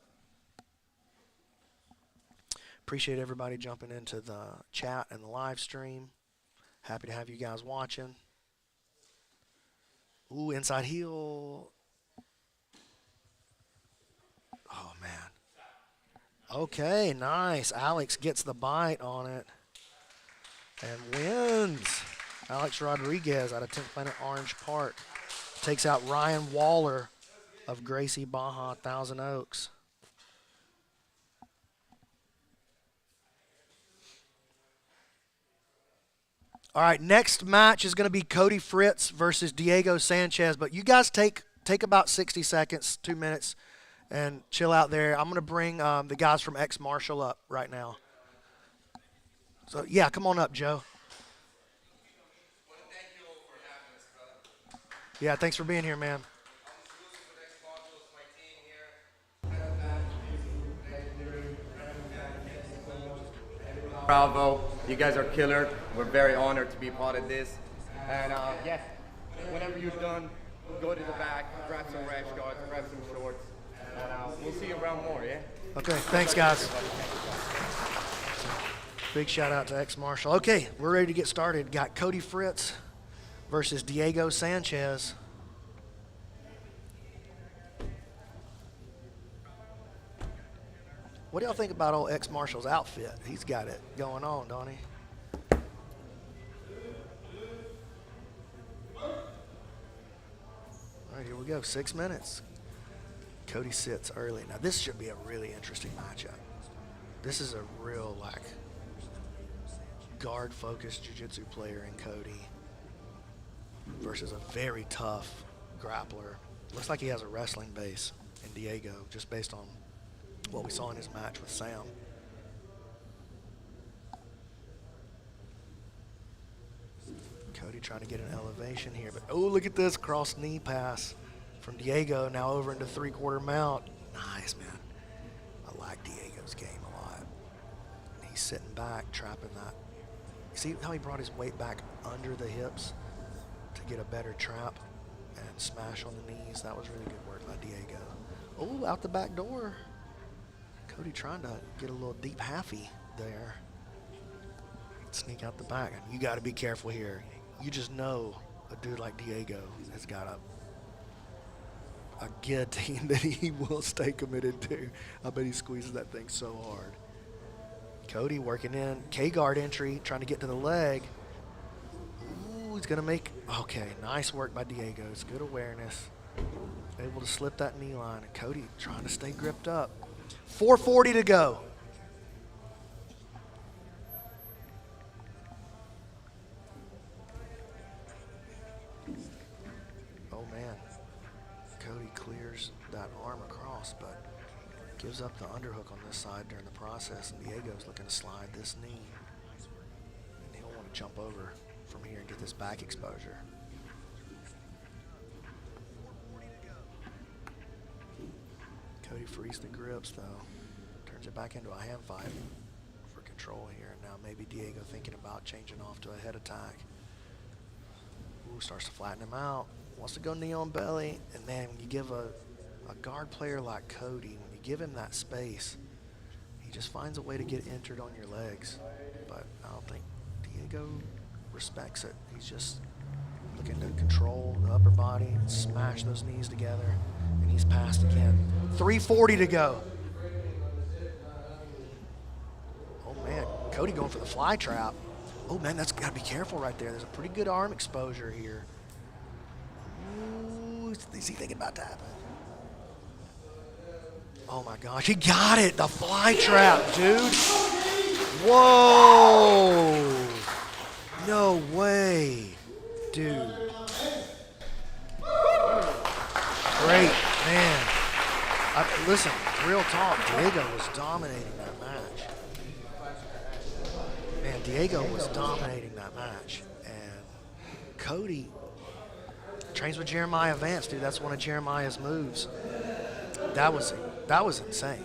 Appreciate everybody jumping into the chat and the live stream. Happy to have you guys watching. Ooh, inside heel. Oh, man. Okay, nice. Alex gets the bite on it and wins. Alex Rodriguez out of 10th Planet Orange Park takes out Ryan Waller of Gracie Baja, Thousand Oaks. All right, next match is going to be Cody Fritz versus Diego Sanchez. But you guys take about 60 seconds, 2 minutes, and chill out there. I'm going to bring the guys from X Marshall up right now. So, yeah, come on up, Joe. Yeah, thanks for being here, man. Bravo, you guys are killer. We're very honored to be part of this. And yes, whenever you're done, go to the back, grab some rash guards, grab some shorts, and we'll see you around more, yeah? Okay, thanks, guys. Big shout out to X Marshall. Okay, we're ready to get started. Got Cody Fritz versus Diego Sanchez. What do y'all think about old X Marshall's outfit? He's got it going on, don't he? All right, here we go. 6 minutes. Cody sits early. Now, this should be a really interesting matchup. This is a real, like, guard-focused jiu-jitsu player in Cody versus a very tough grappler. Looks like he has a wrestling base in Diego, just based on what we saw in his match with Sam. Cody trying to get an elevation here, but oh, look at this cross knee pass from Diego, now over into three-quarter mount. Nice, man. I like Diego's game a lot. He's sitting back, trapping that. You see how he brought his weight back under the hips to get a better trap and smash on the knees? That was really good work by Diego. Oh, out the back door. Cody trying to get a little deep halfy there. Sneak out the back. You got to be careful here. You just know a dude like Diego has got a guillotine that he will stay committed to. I bet he squeezes that thing so hard. Cody working in. K-guard entry, trying to get to the leg. Ooh, he's going to make, okay, nice work by Diego. It's good awareness. Able to slip that knee line. And Cody trying to stay gripped up. 4:40 to go. Oh, man. Cody clears that arm across, but gives up the underhook on this side during the process, and Diego's looking to slide this knee. And he'll want to jump over from here and get this back exposure. Cody frees the grips, though. Turns it back into a hand fight for control here. And now maybe Diego thinking about changing off to a head attack. Ooh, starts to flatten him out. Wants to go knee on belly. And man, when you give a guard player like Cody, when you give him that space, He just finds a way to get entered on your legs. But I don't think Diego respects it. He's just looking to control the upper body and smash those knees together. And he's passed again. 3:40 to go. Oh, man. Cody going for the fly trap. Oh, man, that's got to be careful right there. There's a pretty good arm exposure here. Ooh, is he thinking about tapping? Oh, my gosh. He got it. The fly trap, dude. Whoa. No way. Dude. Great, man. Listen, real talk, Diego was dominating that match. Man, Diego was dominating that match. And Cody trains with Jeremiah Vance, dude. That's one of Jeremiah's moves. That was insane.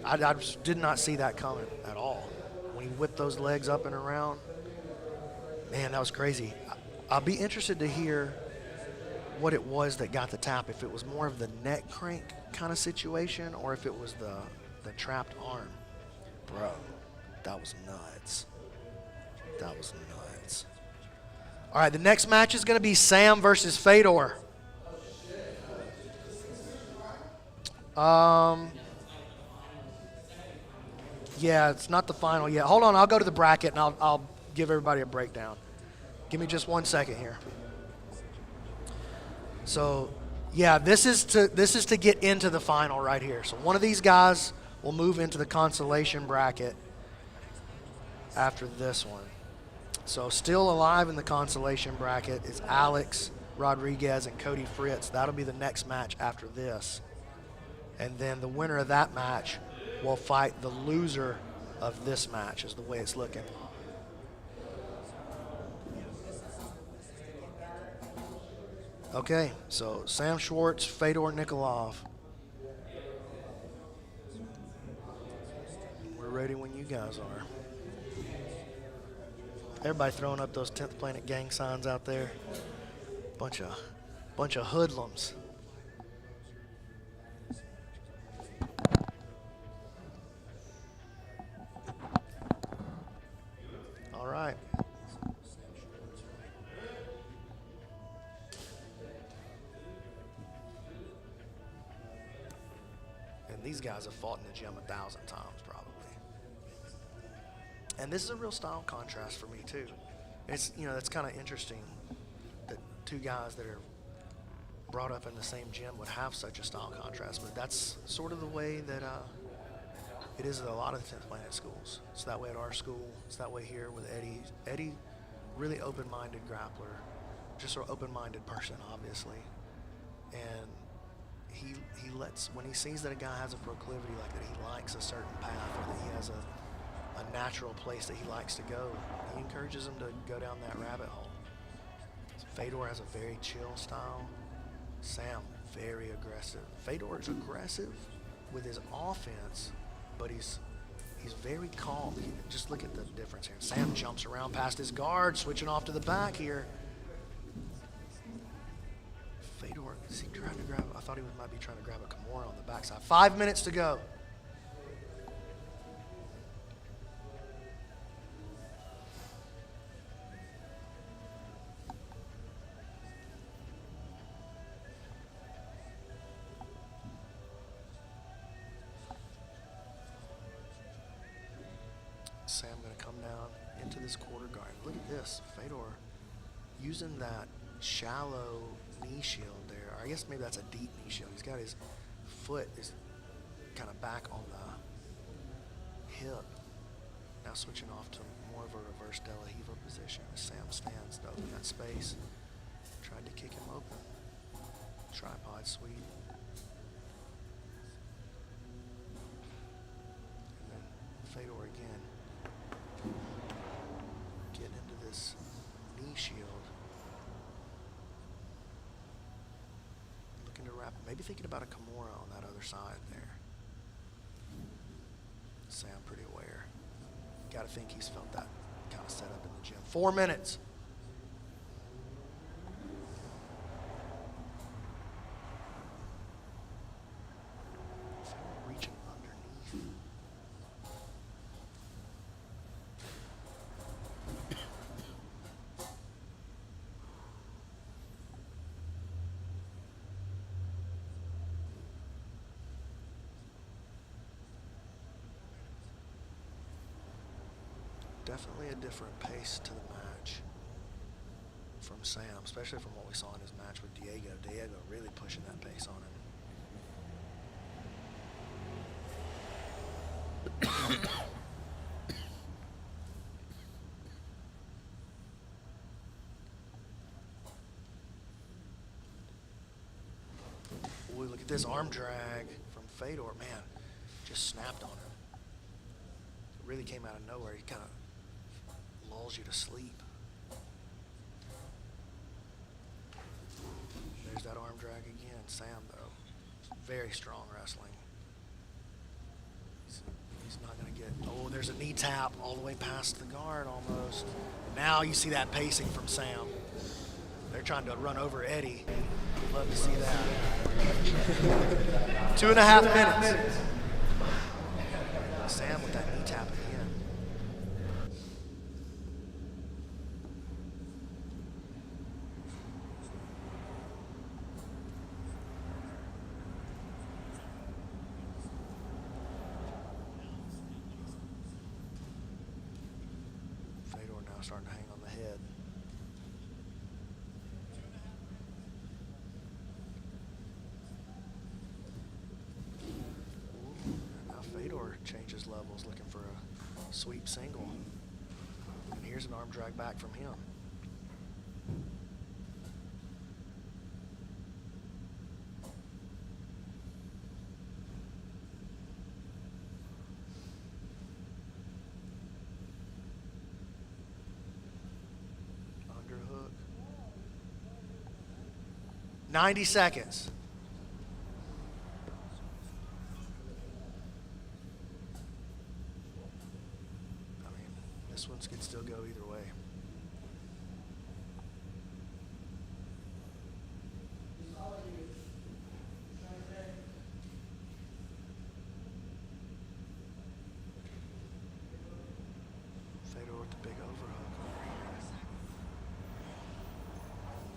I just did not see that coming at all. When he whipped those legs up and around, man, that was crazy. I'll be interested to hear what it was that got the tap, if it was more of the neck crank kind of situation or if it was the trapped arm. Bro, that was nuts. That was nuts. All right, the next match is going to be Sam versus Fedor. Yeah, it's not the final yet. Hold on, I'll go to the bracket and I'll give everybody a breakdown. Give me just 1 second here. So, yeah, this is to get into the final right here. So one of these guys will move into the consolation bracket after this one. So still alive in the consolation bracket is Alex Rodriguez and Cody Fritz. That'll be the next match after this. And then the winner of that match will fight the loser of this match, is the way it's looking. Okay, so Sam Schwartz, Fedor Nikolov. We're ready when you guys are. Everybody throwing up those 10th Planet gang signs out there. Bunch of hoodlums. All right. And these guys have fought in the gym 1,000 times probably. And this is a real style contrast for me too. It's, it's kind of interesting that two guys that are brought up in the same gym would have such a style contrast, but that's sort of the way that it is at a lot of the 10th Planet schools. It's that way at our school. It's that way here with Eddie. Eddie, really open-minded grappler, just an open-minded person, obviously. And he lets, when he sees that a guy has a proclivity like that, he likes a certain path, or that he has a natural place that he likes to go, he encourages him to go down that rabbit hole. So Fedor has a very chill style. Sam, very aggressive. Fedor is aggressive with his offense, but he's very calm. Just look at the difference here. Sam jumps around past his guard, switching off to the back here. Fedor, is he trying to grab? I thought he might be trying to grab a Kimura on the backside. 5 minutes to go. Sam going to come down into this quarter guard. Look at this. Fedor using that shallow knee shield there. Or I guess maybe that's a deep knee shield. He's got his foot is kind of back on the hip. Now switching off to more of a reverse De La Riva position as Sam stands to open that space. Tried to kick him open. Tripod sweep. And then Fedor again. Get into this knee shield. Looking to wrap, maybe thinking about a Kimura on that other side there. Sam pretty aware. Gotta think he's felt that kind of setup in the gym. 4 minutes. Reaching underneath. Definitely a different pace to the match from Sam, especially from what we saw in his match with Diego. Diego really pushing that pace on him. Boy, look at this arm drag from Fedor. Man, just snapped on him. It really came out of nowhere. He kind of lulls you to sleep. There's that arm drag again. Sam, though, very strong wrestling. He's not going to get, oh, there's a knee tap all the way past the guard almost. Now you see that pacing from Sam. They're trying to run over Eddie. Love to see that. 2.5 minutes. Sam with that knee tap again. Fedor now starting to hang on the head. Changes levels, looking for a sweep single. And here's an arm drag back from him. Underhook. 90 seconds. This one could still go either way. Fedor with the big overhook.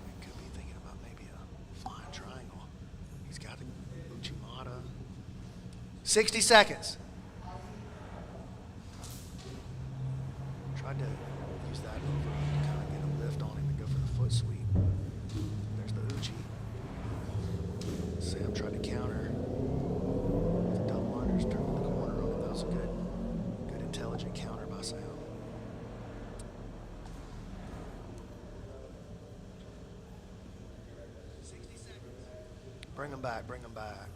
He could be thinking about maybe a flying triangle. He's got the Uchimata. 60 seconds. Tried to use that overhook to kind of get a lift on him and go for the foot sweep. There's the Uchi. Sam tried to counter. The double unders turned the corner on him. That was a good intelligent counter by Sam. Bring him back, bring him back.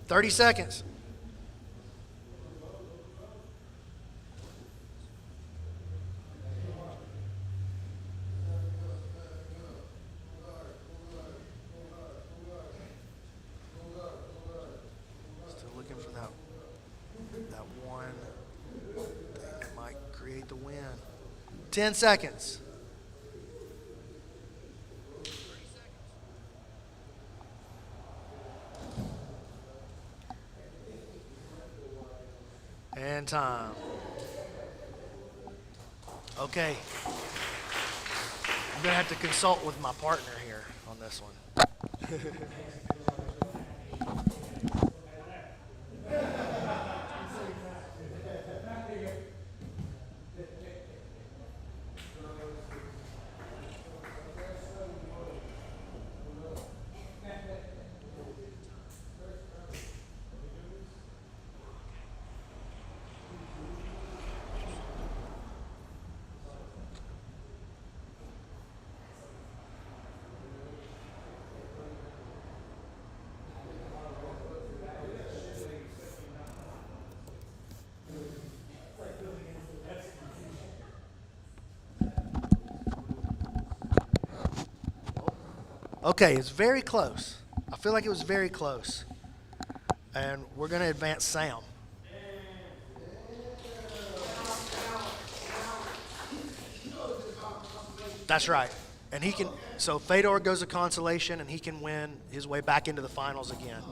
30 seconds. Still looking for that one thing that might create the win. 10 seconds. And time. Okay. I'm going to have to consult with my partner here on this one. Okay, it's very close. I feel like it was very close. And we're going to advance Sam. That's right. And he can, so Fedor goes to Consolation and he can win his way back into the finals again.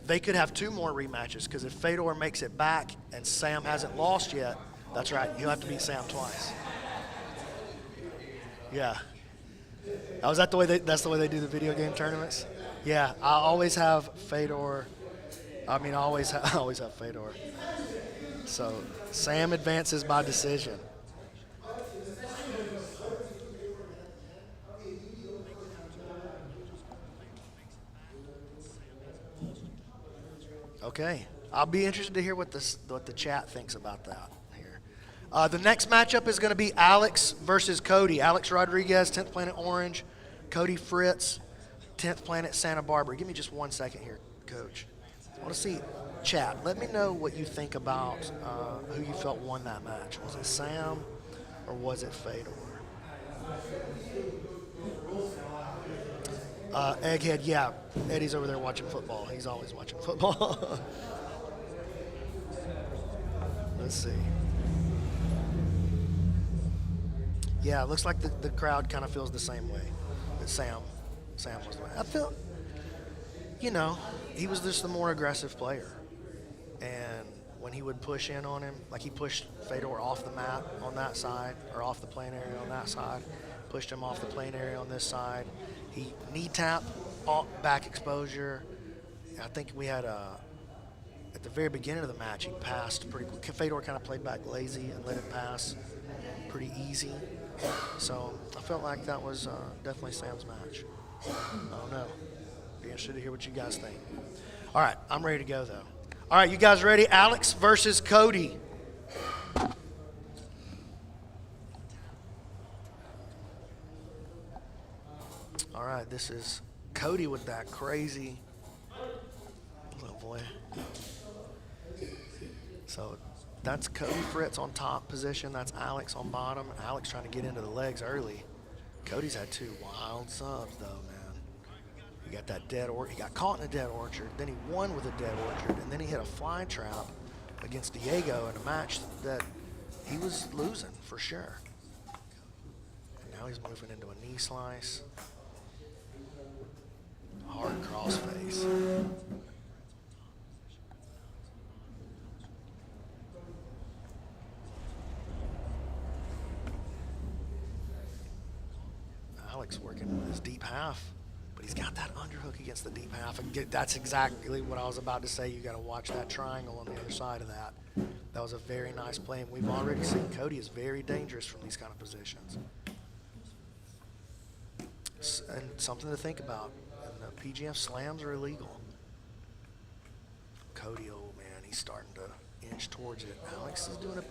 They could have 2 more rematches because if Fedor makes it back and Sam hasn't lost yet, that's right, he'll have to beat Sam twice. Yeah. Oh, is that the way that's the way they do the video game tournaments? Yeah, I always have Fedor. I mean, I always have Fedor. So Sam advances by decision. Okay, I'll be interested to hear what the chat thinks about that here. The next matchup is going to be Alex versus Cody. Alex Rodriguez, 10th Planet Orange. Cody Fritz, 10th Planet Santa Barbara. Give me just 1 second here, Coach. I want to see chat. Let me know what you think about who you felt won that match. Was it Sam or was it Fedor? Egghead, yeah. Eddie's over there watching football. He's always watching football. Let's see. Yeah, it looks like the crowd kind of feels the same way that Sam was. I feel, he was just the more aggressive player. And when he would push in on him, like he pushed Fedor off the mat on that side, or off the playing area on that side, pushed him off the playing area on this side. He knee tap, back exposure. I think we had at the very beginning of the match, he passed pretty quick. Fedor kind of played back lazy and let it pass pretty easy. So I felt like that was definitely Sam's match. I don't know. Be interested to hear what you guys think. All right, I'm ready to go though. All right, you guys ready? Alex versus Cody. All right, this is Cody with that crazy, oh boy. So that's Cody Fritz on top position. That's Alex on bottom. Alex trying to get into the legs early. Cody's had 2 wild subs though, man. He got that he got caught in a dead orchard, then he won with a dead orchard, and then he hit a fly trap against Diego in a match that he was losing for sure. And now he's moving into a knee slice. Hard cross face. Alex working with his deep half, but he's got that underhook against the deep half. And that's exactly what I was about to say. You got to watch that triangle on the other side of that. That was a very nice play, and we've already seen Cody is very dangerous from these kind of positions. And something to think about. And the PGF slams are illegal. Cody, oh man, he's starting to inch towards it. Alex is doing a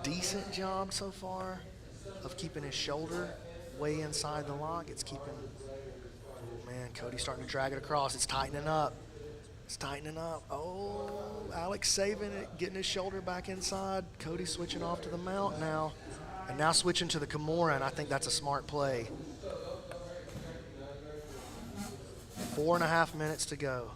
decent job so far of keeping his shoulder way inside the lock. It's keeping, oh man, Cody's starting to drag it across. It's tightening up. It's tightening up. Oh, Alex saving it, getting his shoulder back inside. Cody switching off to the mount now. And now switching to the Kimura, and I think that's a smart play. 4.5 minutes to go.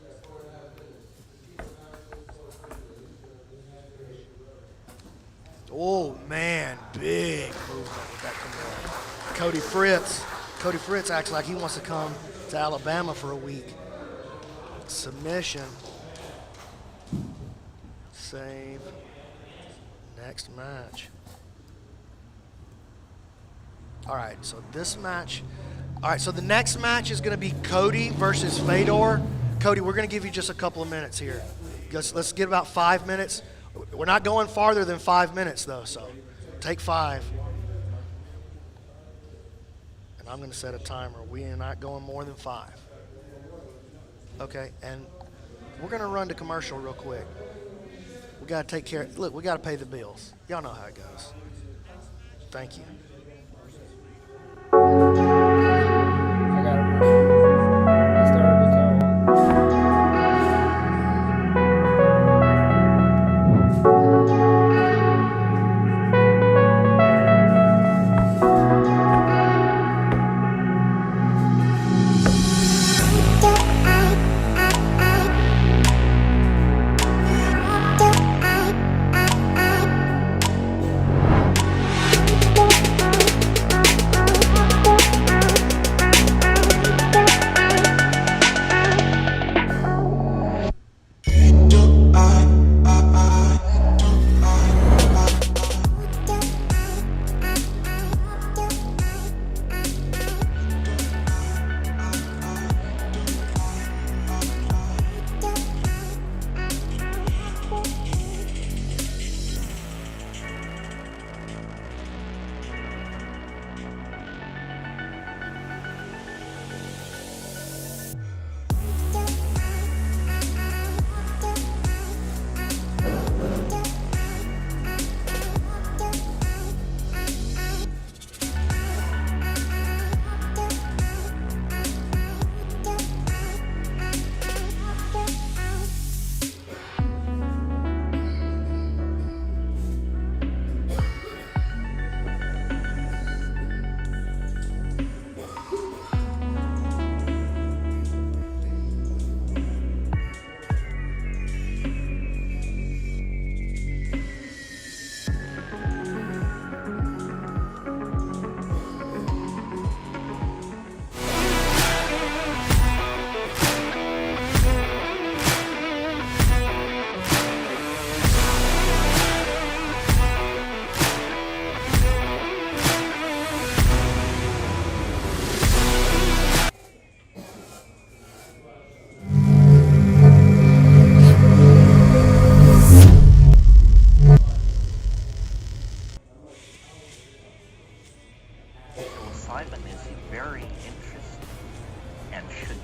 Oh man, big movement with that Kimura. Cody Fritz acts like he wants to come to Alabama for a week. Submission. Save. Next match. All right, so this match. All right, so the next match is going to be Cody versus Fedor. Cody, we're going to give you just a couple of minutes here. Let's get about 5 minutes. We're not going farther than 5 minutes, though, so take 5. And I'm going to set a timer. We are not going more than 5. Okay, and we're going to run to commercial real quick. We got to take care. Look, we got to pay the bills. Y'all know how it goes. Thank you.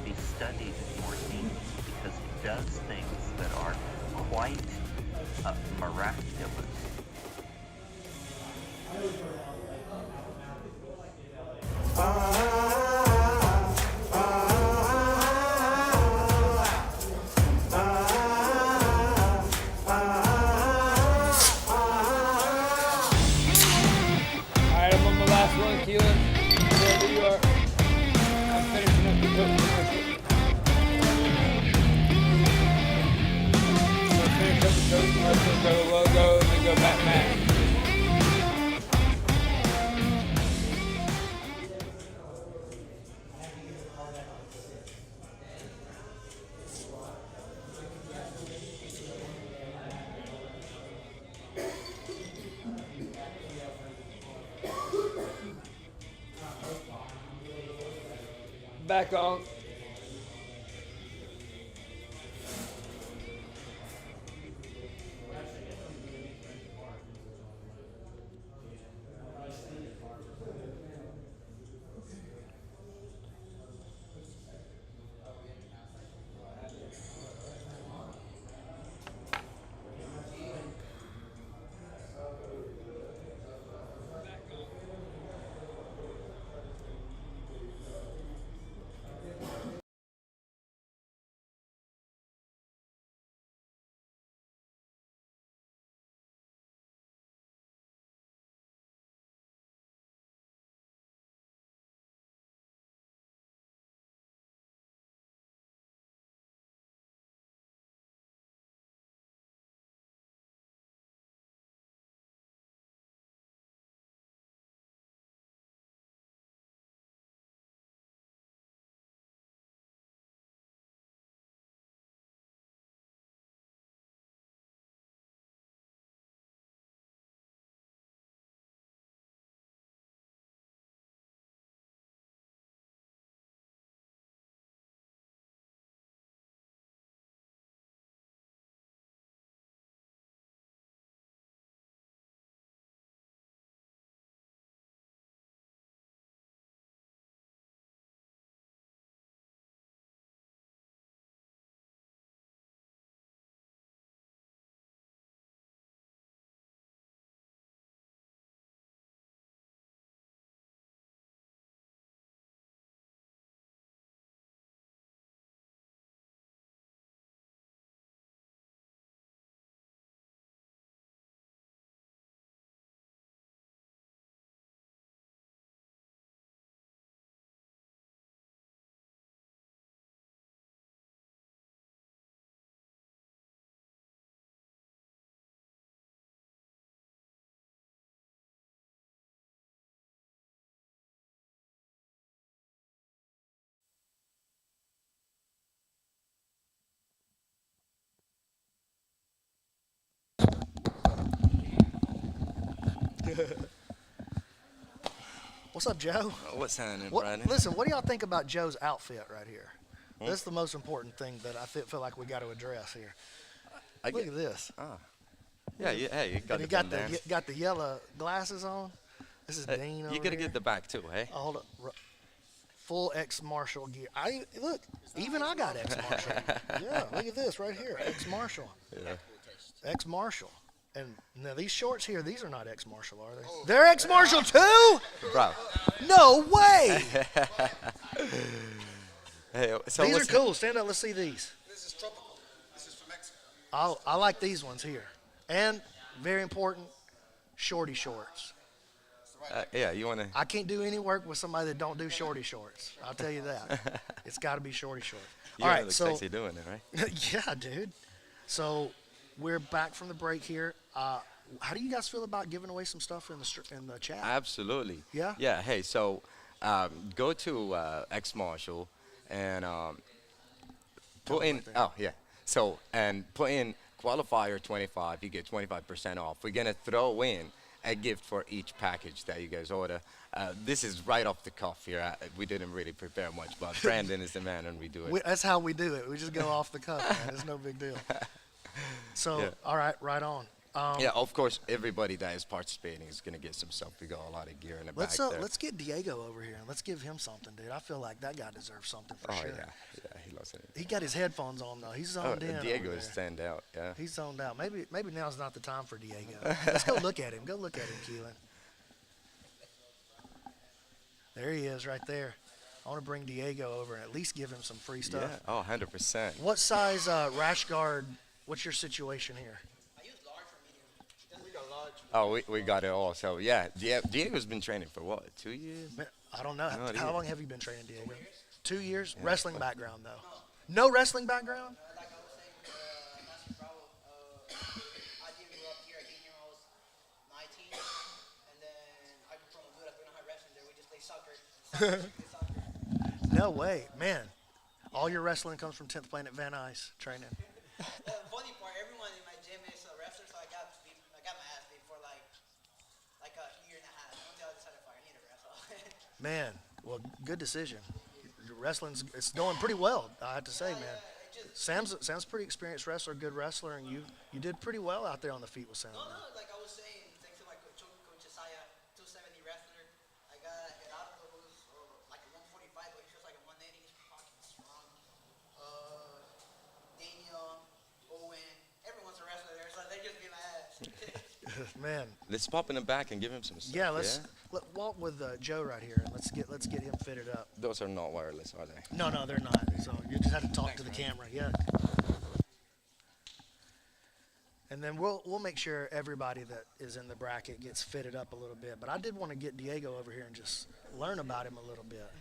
be studied more deeply because it does things that are quite miraculous. Alright, I'm on my last one, Keelan. Wherever you are, I'm finishing up the coach commercial. So finish up the coach commercial, go to logo, and then go back match. Back on. What's up, Joe? What's happening, What, Brandon? listen, what do y'all think about Joe's outfit right here? That's the most important thing that I feel like we got to address here. Look at this. Yeah, hey, you got And he it got done the there. got the yellow glasses on. This is Dean over You gotta here. get the back too, hey? Oh, hold up. Full X-Marshall gear. Look, even I got X-Marshall. Yeah, look at this right here. X-Marshall. Yeah. X-Marshall. And now these shorts here, these are not X-Marshall, are they? They're X-Marshall too? Bro. No way! Hey, so These are what's cool. Stand up. Let's see these. This is tropical. This is from Mexico. I like these ones here. And very important, shorty shorts. yeah, you wanna? I can't do any work with somebody that don't do shorty shorts. I'll tell you that. It's got to be shorty shorts. You All gotta right, look so sexy doing it, right? yeah, dude. So we're back from the break here. How do you guys feel about giving away some stuff in the chat? Absolutely. Yeah? Yeah. Hey, so go to X Marshall and put in. Oh yeah. So and put in Qualifier 25. You get 25% off. We're gonna throw in a gift for each package that you guys order. This is right off the cuff here. We didn't really prepare much, but Brandon is the man and we do it. That's how we do it. We just go off the cuff, man. It's no big deal. So, Yeah. all right, right on. Yeah, of course, everybody that is participating is gonna get some stuff. We got a lot of gear in the back there. Let's get Diego over here and let's give him something, dude. I feel like that guy deserves something for sure. Yeah, he loves it. He got his headphones on though. He's zoned in. Diego over is there. stand out. Yeah. He's zoned out. Maybe now's not the time for Diego. Let's go look at him. Go look at him, Keelan. There he is, right there. I want to bring Diego over and at least give him some free stuff. Yeah. Oh, 100%. What size rash guard? What's your situation here? Oh, we got it all. So yeah, Diego's been training for what? 2 years? I don't know. No idea. How long have you been training, Diego? 2 years. Yeah. Wrestling background though. No wrestling background. Like I was saying, I didn't grow up here. I came here when I was 19, and then I grew from Honduras. We don't have wrestling there. We just play soccer. No way, man. All your wrestling comes from 10th Planet Van Nuys training. The funny part, everyone in my gym is a wrestler, so I got my ass beat for like a year and a half. Until I decided I need to wrestle. Man, well, good decision. It's going pretty well, I have to say, man. Sam's pretty experienced wrestler, good wrestler, and you did pretty well out there on the feet with Sam. No, like I was saying, thanks to my coach Isaiah, 270 wrestler. I got Gerardo, who's like a 145, but he's just like a 180. He's fucking strong. Daniel, Owen, everyone's a wrestler there, so they just beat my ass. Man. Let's pop in the back and give him some stuff. Yeah, let's walk with Joe right here and let's get him fitted up. Those are not wireless, are they? No, they're not. So you just have to talk to the camera. Yeah. And then we'll make sure everybody that is in the bracket gets fitted up a little bit. But I did want to get Diego over here and just learn about him a little bit.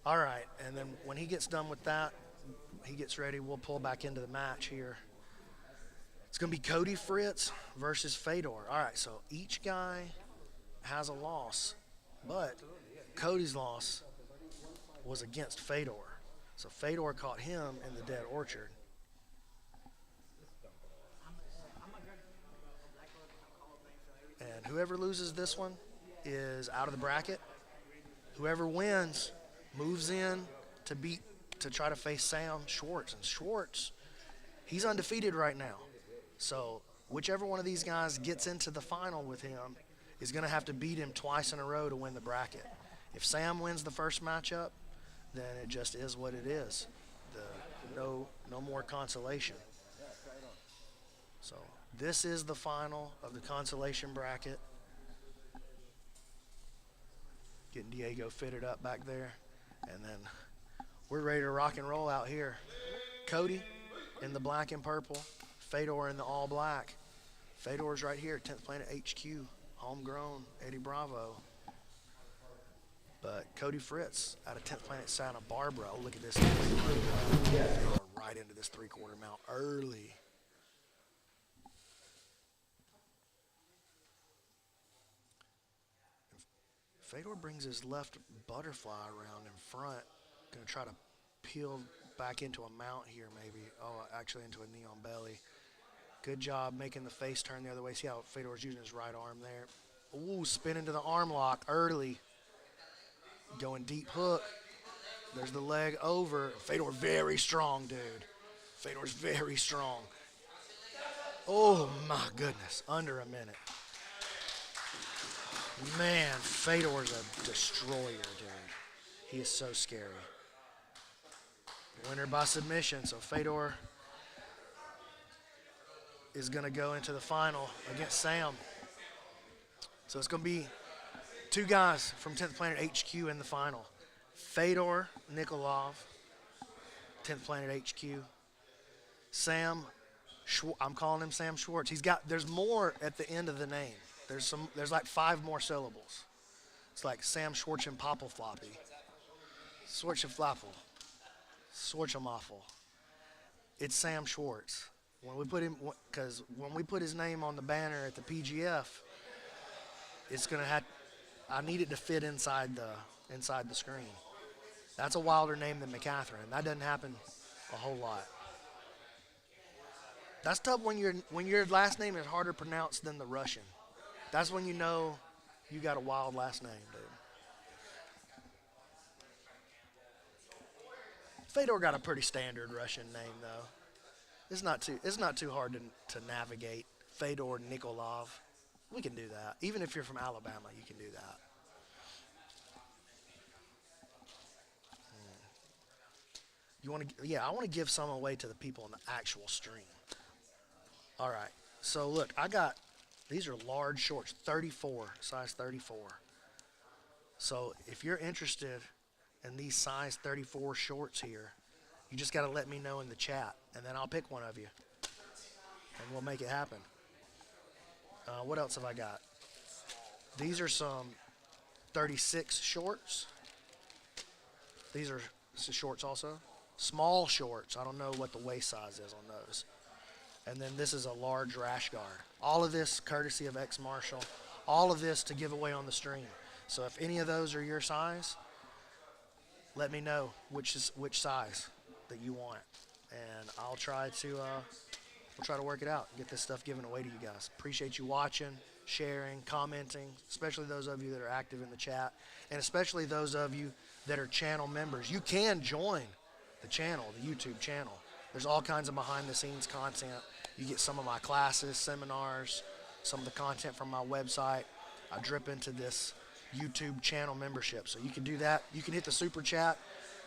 All right, and then when he gets done with that, he gets ready, we'll pull back into the match here. It's going to be Cody Fritz versus Fedor. All right, so each guy has a loss, but Cody's loss was against Fedor. So Fedor caught him in the dead orchard. And whoever loses this one is out of the bracket. Whoever wins moves in to try to face Sam Schwartz. And Schwartz, he's undefeated right now. So whichever one of these guys gets into the final with him is going to have to beat him twice in a row to win the bracket. If Sam wins the first matchup, then it just is what it is. No more consolation. So this is the final of the consolation bracket. Getting Diego fitted up back there. And then we're ready to rock and roll out here. Cody in the black and purple. Fedor in the all black. Fedor's right here, 10th Planet HQ. Homegrown, Eddie Bravo. But Cody Fritz out of 10th Planet Santa Barbara. Oh, look at this. Right into this three-quarter mount early. Fedor brings his left butterfly around in front. Gonna try to peel back into a mount here maybe. Oh, actually into a knee on belly. Good job making the face turn the other way. See how Fedor's using his right arm there. Ooh, spin into the arm lock early. Going deep hook. There's the leg over. Fedor very strong, dude. Fedor's very strong. Oh my goodness, under a minute. Man, Fedor's a destroyer, dude. He is so scary. Winner by submission, so Fedor is going to go into the final against Sam. So it's going to be two guys from 10th Planet HQ in the final. Fedor Nikolov, 10th Planet HQ. Sam, I'm calling him Sam Schwartz. There's more at the end of the name. There's like 5 more syllables. It's like Sam Schwartz and Popple Floppy. Schwartz and Flopple. Schwartz and Moffle. It's Sam Schwartz. When we put his name on the banner at the PGF, it's gonna have. I need it to fit inside the screen. That's a wilder name than Mccaghren. That doesn't happen a whole lot. That's tough when your last name is harder pronounced than the Russian. That's when you know you got a wild last name, dude. Fedor got a pretty standard Russian name though. It's not too hard to navigate. Fedor Nikolov. We can do that. Even if you're from Alabama, you can do that. You want to? Yeah, I want to give some away to the people on the actual stream. All right. So look, I got these are large shorts, 34, size 34. So if you're interested in these size 34 shorts here, you just got to let me know in the chat, and then I'll pick one of you, and we'll make it happen. What else have I got? These are some 36 shorts. These are shorts also. Small shorts. I don't know what the waist size is on those. And then this is a large rash guard. All of this courtesy of X Marshall. All of this to give away on the stream. So if any of those are your size, let me know which size that you want, and I'll try to work it out and get this stuff given away to you guys. Appreciate you watching, sharing, commenting, especially those of you that are active in the chat, and especially those of you that are channel members. You can join the channel, the YouTube channel. There's all kinds of behind-the-scenes content. You get some of my classes, seminars, some of the content from my website. I drip into this YouTube channel membership. So you can do that. You can hit the super chat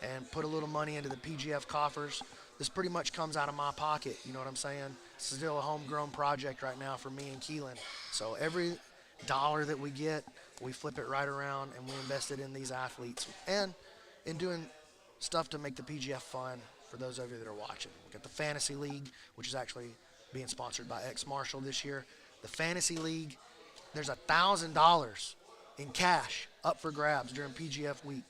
and put a little money into the PGF coffers. This pretty much comes out of my pocket. You know what I'm saying? It's still a homegrown project right now for me and Keelan. So every dollar that we get, we flip it right around and we invest it in these athletes and in doing stuff to make the PGF fun for those of you that are watching. We got the Fantasy League, which is actually being sponsored by X Marshall this year. The Fantasy League, there's $1,000 in cash up for grabs during PGF week.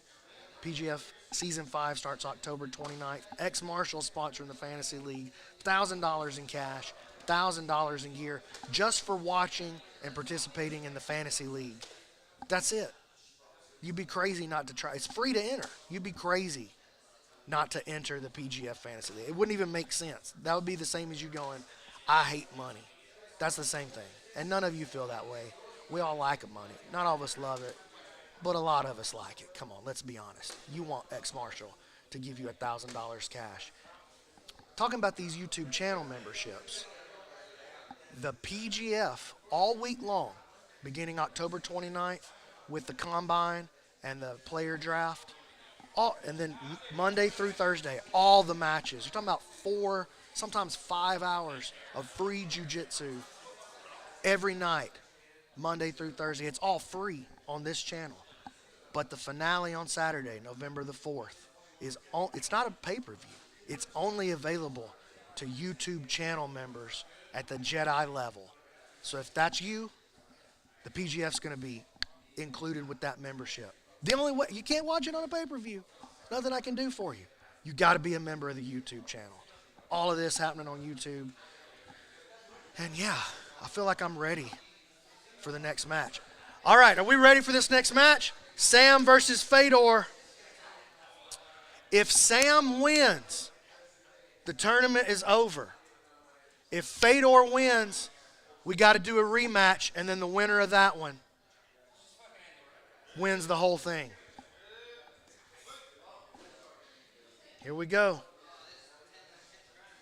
PGF Season 5 starts October 29th. X Marshall sponsoring the Fantasy League. $1,000 in cash, $1,000 in gear, just for watching and participating in the Fantasy League. That's it. You'd be crazy not to try. It's free to enter. You'd be crazy not to enter the PGF Fantasy League. It wouldn't even make sense. That would be the same as you going, I hate money. That's the same thing. And none of you feel that way. We all like money. Not all of us love it, but a lot of us like it. Come on, let's be honest. You want X Marshall to give you $1,000 cash. Talking about these YouTube channel memberships, the PGF all week long, beginning October 29th with the combine and the player draft, and then Monday through Thursday, all the matches. You're talking about 4, sometimes 5 hours of free jiu-jitsu every night, Monday through Thursday. It's all free on this channel. But the finale on Saturday, November the 4th, it's not a pay-per-view. It's only available to YouTube channel members at the Jedi level. So if that's you, the PGF's going to be included with that membership. The only way, you can't watch it on a pay-per-view. Nothing I can do for you. You got to be a member of the YouTube channel. All of this happening on YouTube. And yeah, I feel like I'm ready for the next match. All right, are we ready for this next match? Sam versus Fedor. If Sam wins, the tournament is over. If Fedor wins, we got to do a rematch, and then the winner of that one wins the whole thing. Here we go.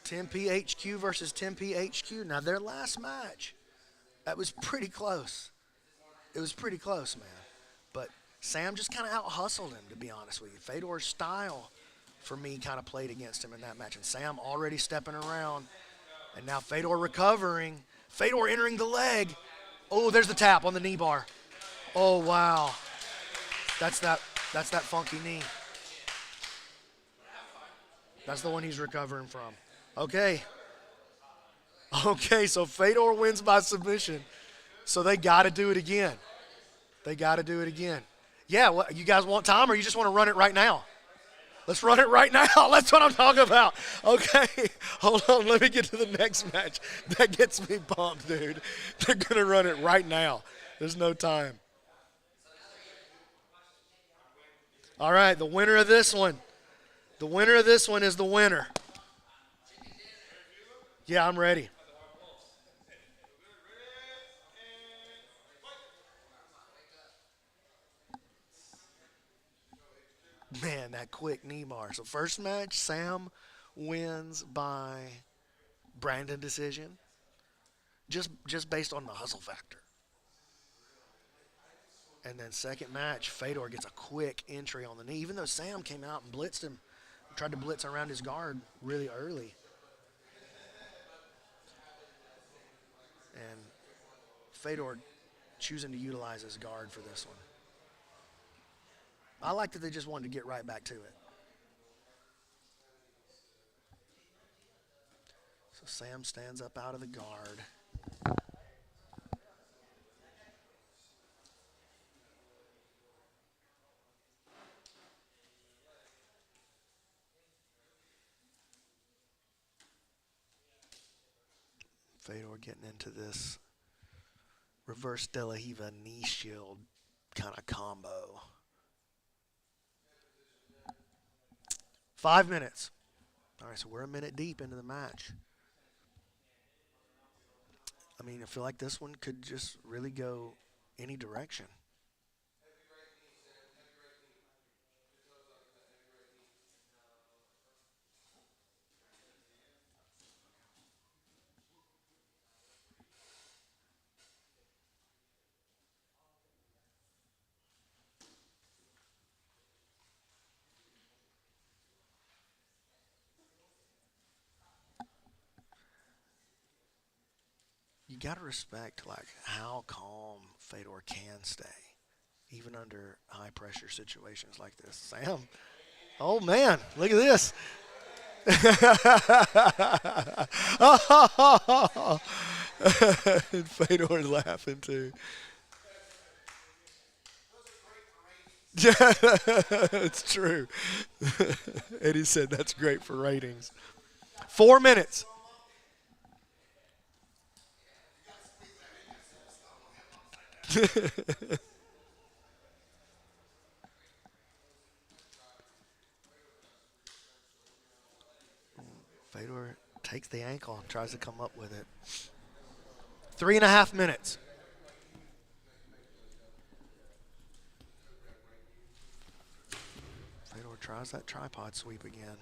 Tempe HQ versus Tempe HQ. Now, their last match, that was pretty close. It was pretty close, man. But Sam just kind of out-hustled him, to be honest with you. Fedor's style, for me, kind of played against him in that match. And Sam already stepping around. And now Fedor recovering. Fedor entering the leg. Oh, there's the tap on the knee bar. Oh, wow. That's that funky knee. That's the one he's recovering from. Okay. Okay, so Fedor wins by submission. So they got to do it again. They got to do it again. Yeah, what, you guys want time or you just want to run it right now? Let's run it right now. That's what I'm talking about. Okay, hold on. Let me get to the next match. That gets me pumped, dude. They're going to run it right now. There's no time. All right, the winner of this one. The winner of this one is the winner. Yeah, I'm ready. Man, that quick knee bar. So first match, Sam wins by Brandon decision. just based on the hustle factor. And then second match, Fedor gets a quick entry on the knee, even though Sam came out and blitzed him, tried to blitz around his guard really early. And Fedor choosing to utilize his guard for this one. I like that they just wanted to get right back to it. So Sam stands up out of the guard. Fedor getting into this reverse De La Riva knee shield kind of combo. 5 minutes. All right, so we're a minute deep into the match. I mean, I feel like this one could just really go any direction. You got to respect like how calm Fedor can stay, even under high pressure situations like this. Sam, oh man, look at this. Fedor's laughing too. Yeah, it's true. Eddie said that's great for ratings. 4 minutes. Fedor takes the ankle and tries to come up with it. 3.5 minutes. Fedor tries that tripod sweep again.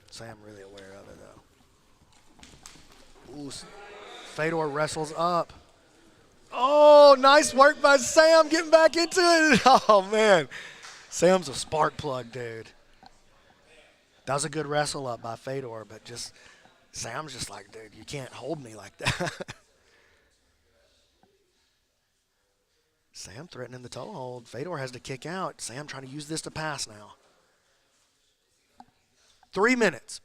Sam really aware of it though. Ooh, Fedor wrestles up. Oh, nice work by Sam getting back into it. Oh, man. Sam's a spark plug, dude. That was a good wrestle up by Fedor, but just Sam's just like, dude, you can't hold me like that. Sam threatening the toe hold. Fedor has to kick out. Sam trying to use this to pass now. 3 minutes.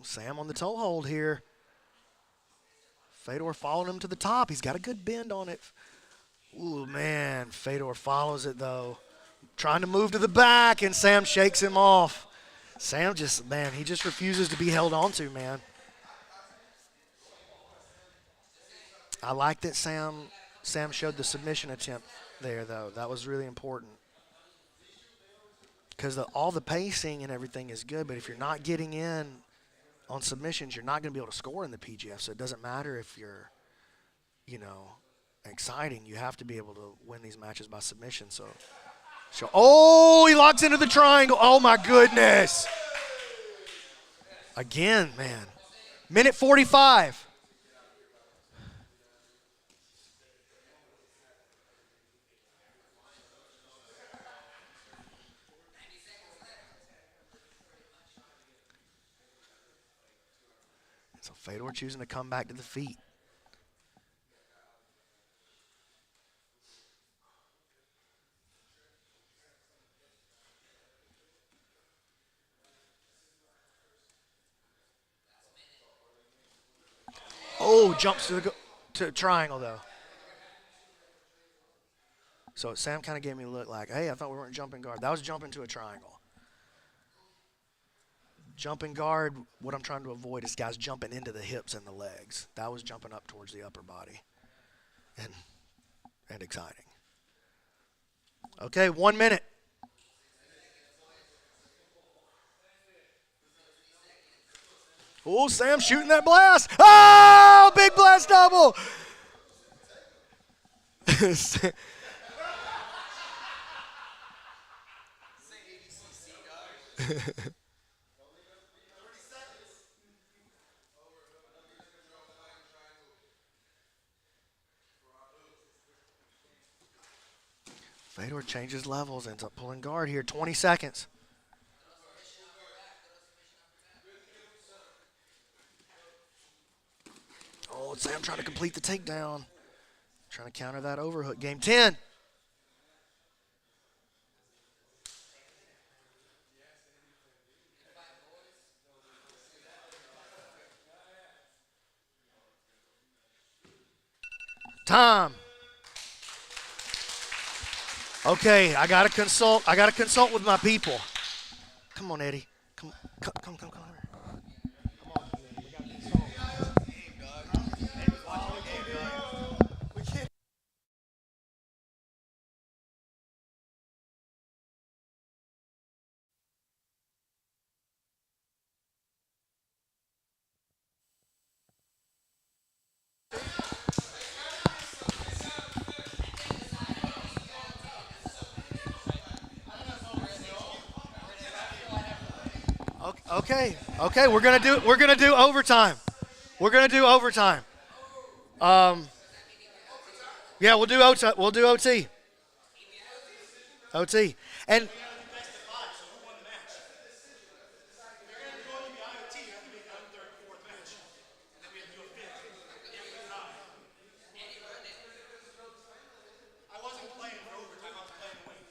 Sam on the toe hold here. Fedor following him to the top. He's got a good bend on it. Ooh, man. Fedor follows it, though. Trying to move to the back, and Sam shakes him off. Sam just, man, he just refuses to be held onto, man. I like that Sam showed the submission attempt there, though. That was really important. Because all the pacing and everything is good, but if you're not getting in on submissions, you're not going to be able to score in the PGF. So it doesn't matter if you're, exciting. You have to be able to win these matches by submission. So oh, he locks into the triangle. Oh, my goodness. Again, man. Minute 45. So Fedor choosing to come back to the feet. Oh, jumps to triangle, though. So Sam kind of gave me a look like, hey, I thought we weren't jumping guard. That was jumping to a triangle. Jumping guard, what I'm trying to avoid is guys jumping into the hips and the legs. That was jumping up towards the upper body. And exciting. Okay, 1 minute. Oh, Sam shooting that blast. Oh, big blast double. Fedor changes levels, ends up pulling guard here. 20 seconds. Oh, Sam trying to complete the takedown. Trying to counter that overhook. Game 10. Time. Okay, I gotta consult with my people. Come on, Eddie. Come here. Okay, we're gonna do overtime. We're gonna do overtime. Yeah, we'll do OT. OT. And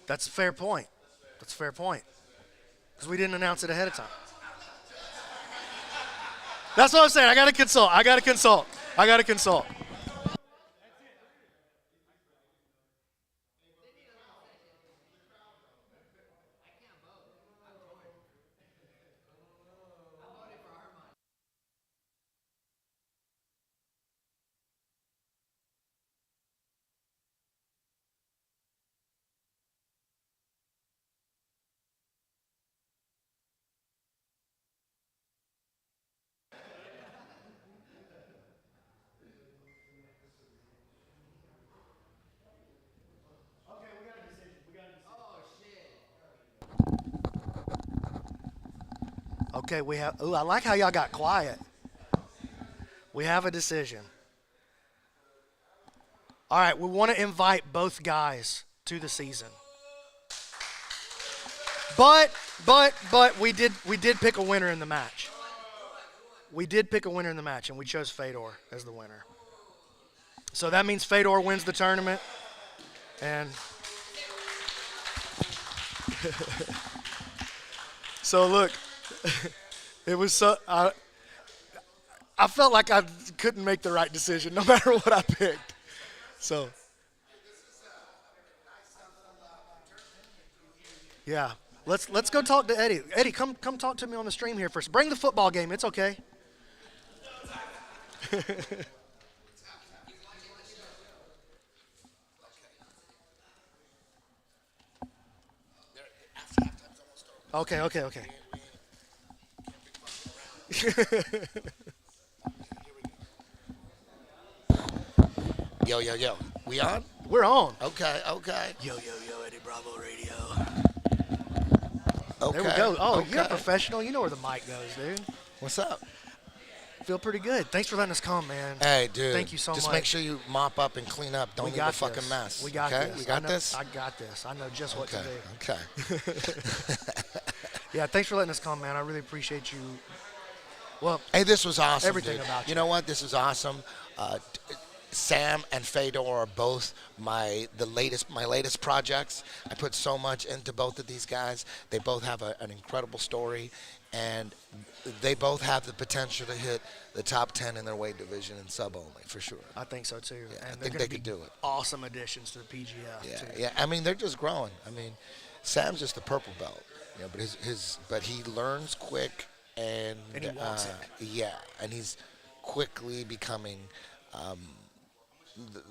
that's a fair point. Because we didn't announce it ahead of time. That's what I'm saying. I gotta consult. Okay, we have. Ooh, I like how y'all got quiet. We have a decision. All right, we want to invite both guys to the season. But we did pick a winner in the match. And we chose Fedor as the winner. So that means Fedor wins the tournament. And so look, it was so I felt like I couldn't make the right decision no matter what I picked. So yeah, let's go talk to Eddie. Eddie, come talk to me on the stream here first. Bring the football game. It's okay. Okay. Yo. We on? We're on. Okay. Yo, Eddie Bravo Radio. Okay. There we go. Oh, okay. You're a professional. You know where the mic goes, dude. What's up? Feel pretty good. Thanks for letting us come, man. Hey, dude. Thank you so much. Just make sure you mop up and clean up. Don't leave a fucking mess. We got okay? this. We got this? I got this. I know just what to do. Okay. Yeah, thanks for letting us come, man. I really appreciate you. Well, hey, this was awesome. Everything dude. about you. You know what? This is awesome. Sam and Fedor are both my latest projects. I put so much into both of these guys. They both have an incredible story, and they both have the potential to hit the top 10 in their weight division in sub only, for sure. I think so too. Yeah, and I think they could do it. Awesome additions to the PGF. Yeah, too. yeah. I mean, they're just growing. I mean, Sam's just a purple belt, you know, but he learns quick and he wants it. Yeah, and he's quickly becoming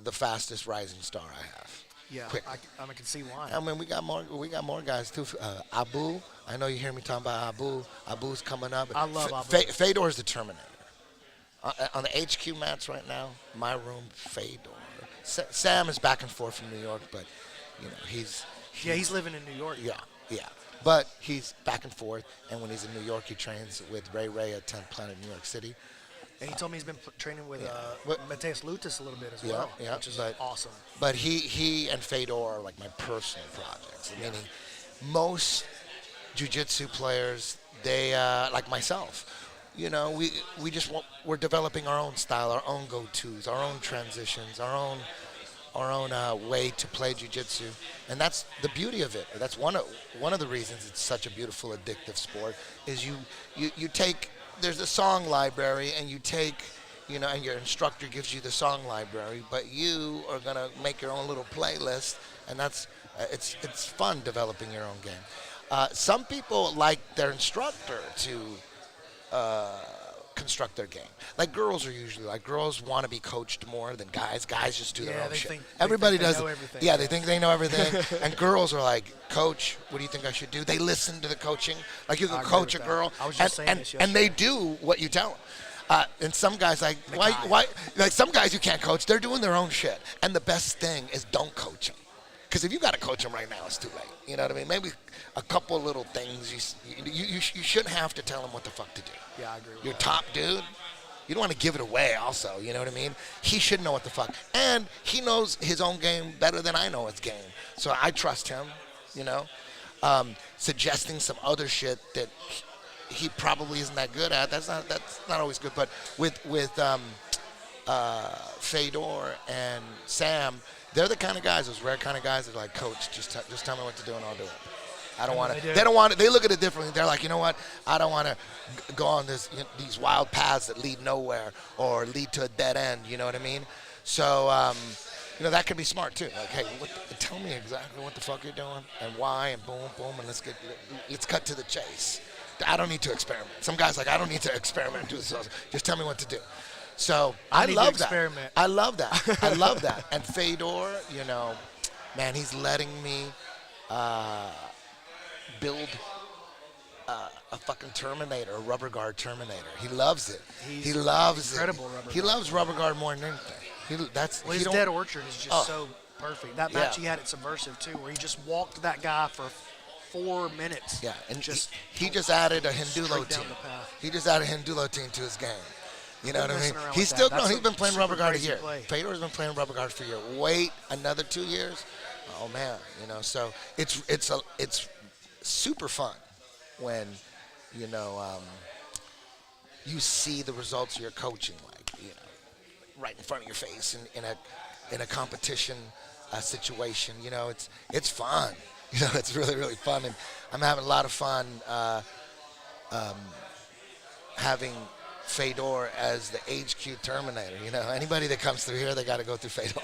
the fastest rising star I have. Yeah, quickly. I can see why. I mean, we got more guys too. Abu, I know you hear me talking about Abu. Abu's coming up. I love Abu. Fedor's the Terminator. On the HQ mats right now, my room, Fedor. Sam is back and forth from New York, but you know he's living in New York. Yeah. But he's back and forth, and when he's in New York, he trains with Ray at 10th Planet New York City. And he told me he's been training with Mateus Lutis a little bit as Yeah, well, yeah, which is but- awesome. But he and Fedor are like my personal projects. Meaning, most jiu-jitsu players, they like myself. You know, we're developing our own style, our own go-tos, our own transitions, our own way to play jiu-jitsu, and that's the beauty of it. That's one of the reasons it's such a beautiful, addictive sport. Is you take, there's a song library, and you take, you know, and your instructor gives you the song library, but you are gonna make your own little playlist, and that's it's fun developing your own game. Some people like their instructor to construct their game. Like girls are usually like, girls want to be coached more than guys. Guys just do their own shit. Everybody does. Yeah, they think they know everything. And girls are like, coach, what do you think I should do? They listen to the coaching. Like you can coach a girl, I was just saying this and they do what you tell them. And some guys like, why? Like some guys you can't coach. They're doing their own shit. And the best thing is don't coach them. Because if you got to coach them right now, it's too late. You know what I mean? Maybe a couple little things. You shouldn't have to tell them what the fuck to do. Yeah, I agree with Your that. top dude, you don't want to give it away also. You know what I mean? He should know what the fuck. And he knows his own game better than I know his game. So I trust him, you know. Suggesting some other shit that he probably isn't that good at, that's not always good. But with Fedor and Sam, they're the kind of guys, those rare kind of guys that are like, coach, just tell me what to do and I'll do it. I don't want to. They don't want to. They look at it differently. They're like, you know what? I don't want to go on these wild paths that lead nowhere or lead to a dead end. You know what I mean? So, you know, that can be smart too. Like, hey, tell me exactly what the fuck you're doing and why, and boom, boom, and let's cut to the chase. I don't need to experiment. Some guys like, I don't need to experiment. Just tell me what to do. So I love that. I love that. I love that. And Fedor, you know, man, he's letting me build a fucking Terminator, a rubber guard Terminator. He loves it. He loves incredible it. rubber He guard. loves rubber guard more than anything. His Dead Orchard is just so perfect. That match he had at Subversiv too, where he just walked that guy for 4 minutes. Yeah, and he just added a Hindulo straight down team. the path. He just added a Hindulo team to his game. You know what I mean? Messing around He's with still that. no. That's He's been playing super rubber guard a crazy year. play. Fedor's been playing rubber guard for a year. Wait another 2 years. Oh man, you know. So it's super fun when you know you see the results of your coaching, like you know, right in front of your face in a competition situation. You know, it's fun. You know, it's really really fun, and I'm having a lot of fun having Fedor as the HQ Terminator. You know, anybody that comes through here, they got to go through Fedor.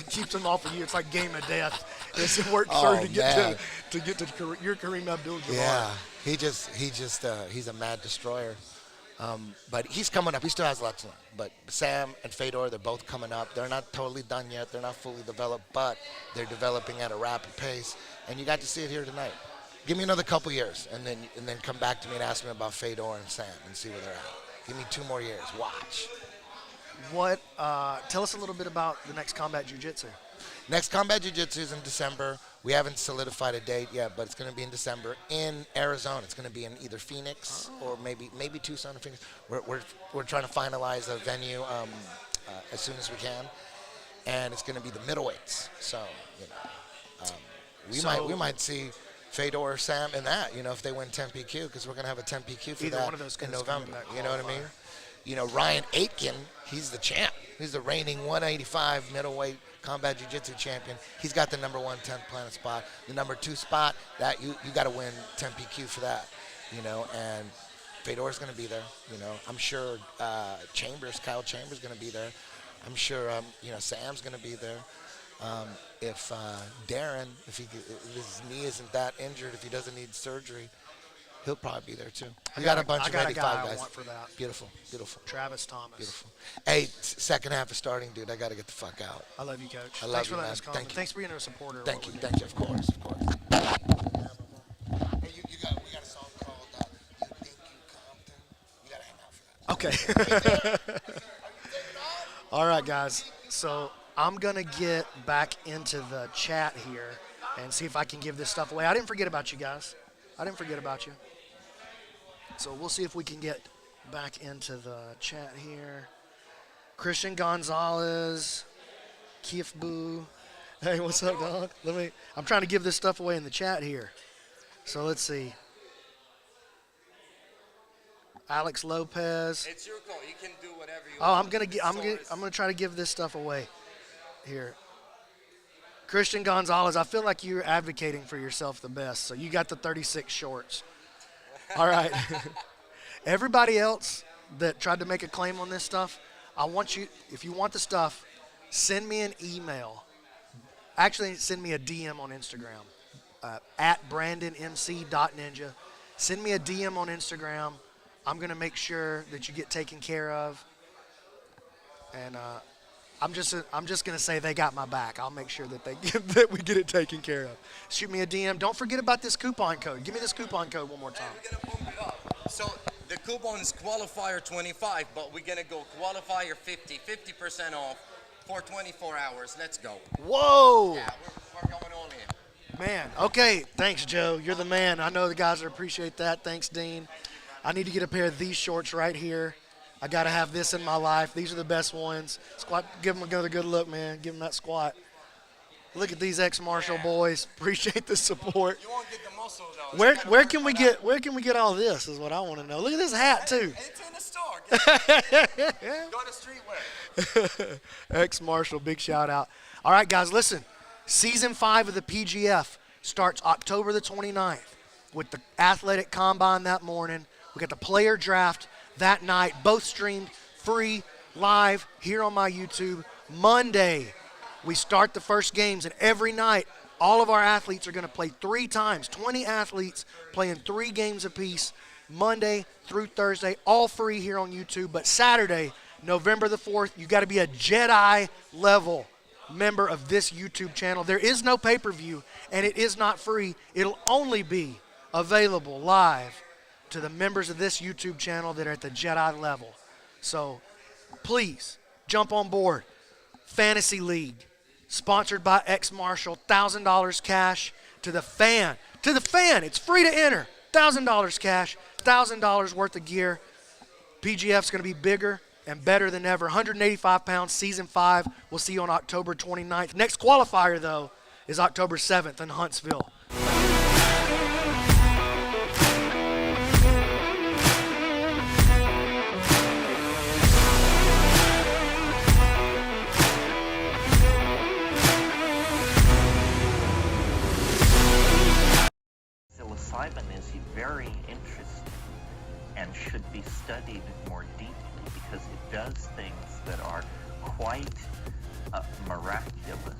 It keeps them off of you. It's like game of death. It's a work Oh, to man. get to your Kareem Abdul-Jabbar. Yeah, he's a mad destroyer. But he's coming up. He still has lots to learn. But Sam and Fedor, they're both coming up. They're not totally done yet. They're not fully developed, but they're developing at a rapid pace. And you got to see it here tonight. Give me another couple years, and then come back to me and ask me about Fedor and Sam and see where they're at. Give me 2 more years. Watch. Tell us a little bit about the next Combat Jiu-Jitsu. Next Combat Jiu-Jitsu is in December. We haven't solidified a date yet, but it's going to be in December in Arizona. It's going to be in either Phoenix or maybe Tucson or Phoenix. We're trying to finalize a venue as soon as we can, and it's going to be the middleweights. So you know, we might see Fedor or Sam in that. You know, if they win 10 PQ, because we're going to have a 10 PQ for Either that one of those in guys can win November. that You know what I mean? qualifier. You know, Ryan Aitken, he's the champ. He's the reigning 185 middleweight combat jiu-jitsu champion. He's got the number 1 10th planet spot. The number 2 spot, that you got to win 10 PQ for that. You know, and Fedor's going to be there. You know, I'm sure Kyle Chambers is going to be there. I'm sure you know, Sam's going to be there. If Darren, if his knee isn't that injured, if he doesn't need surgery, He'll probably be there too. We got a bunch of guy 85 I guys. want for that. Beautiful, beautiful. Travis Thomas. Beautiful. Hey, second half is starting, dude. I got to get the fuck out. I love you, Coach. I love Thanks you, for letting man. us come. Thank you. Thanks for being a supporter. of Thank what you, we do. thank you. Of course, of course. Hey, we got a song called "You Think You Compton." You gotta hang out for that. Okay. All right, guys. So I'm gonna get back into the chat here and see if I can give this stuff away. I didn't forget about you guys. I didn't forget about you. So we'll see if we can get back into the chat here. Christian Gonzalez, Keith Boo. Hey, what's up, dog? I'm trying to give this stuff away in the chat here. So let's see. Alex Lopez. It's your call. You can do whatever you Oh, want. I'm gonna try to give this stuff away here. Christian Gonzalez, I feel like you're advocating for yourself the best. So you got the 36 shorts. All right. Everybody else that tried to make a claim on this stuff, I want you, if you want the stuff, send me an email. Actually, send me a DM on Instagram at brandonmc.ninja. Send me a DM on Instagram. I'm going to make sure that you get taken care of. And I'm just going to say they got my back. I'll make sure that that we get it taken care of. Shoot me a DM. Don't forget about this coupon code. Give me this coupon code one more time. We're going to pump it up. So the coupon is Qualifier 25, but we're going to go Qualifier 50% off for 24 hours. Let's go. Whoa. Yeah, we're going all in. Man, okay. Thanks, Joe. You're the man. I know the guys will appreciate that. Thanks, Dean. I need to get a pair of these shorts right here. I got to have this in my life. These are the best ones. Squat, give them another good look, man. Give them that squat. Look at these ex-Marshall boys. Appreciate the support. You won't get the muscle, though. Where can we get all this is what I want to know. Look at this hat, too. It's in the store. Go to streetwear. Ex-Marshall, big shout out. All right, guys, listen. Season 5 of the PGF starts October the 29th with the athletic combine that morning. We got the player draft that night, both streamed free, live, here on my YouTube. Monday, we start the first games, and every night, all of our athletes are going to play 3 times. 20 athletes playing 3 games apiece, Monday through Thursday, all free here on YouTube. But Saturday, November the 4th, you got to be a Jedi level member of this YouTube channel. There is no pay-per-view, and it is not free. It'll only be available live to the members of this YouTube channel that are at the Jedi level. So please jump on board. Fantasy League, sponsored by Ex-Marshall, $1,000 cash to the fan. To the fan, it's free to enter. $1,000 cash, $1,000 worth of gear. PGF's going to be bigger and better than ever. 185 pounds, season 5. We'll see you on October 29th. Next qualifier, though, is October 7th in Huntsville. Psilocybin is very interesting and should be studied more deeply because it does things that are quite miraculous.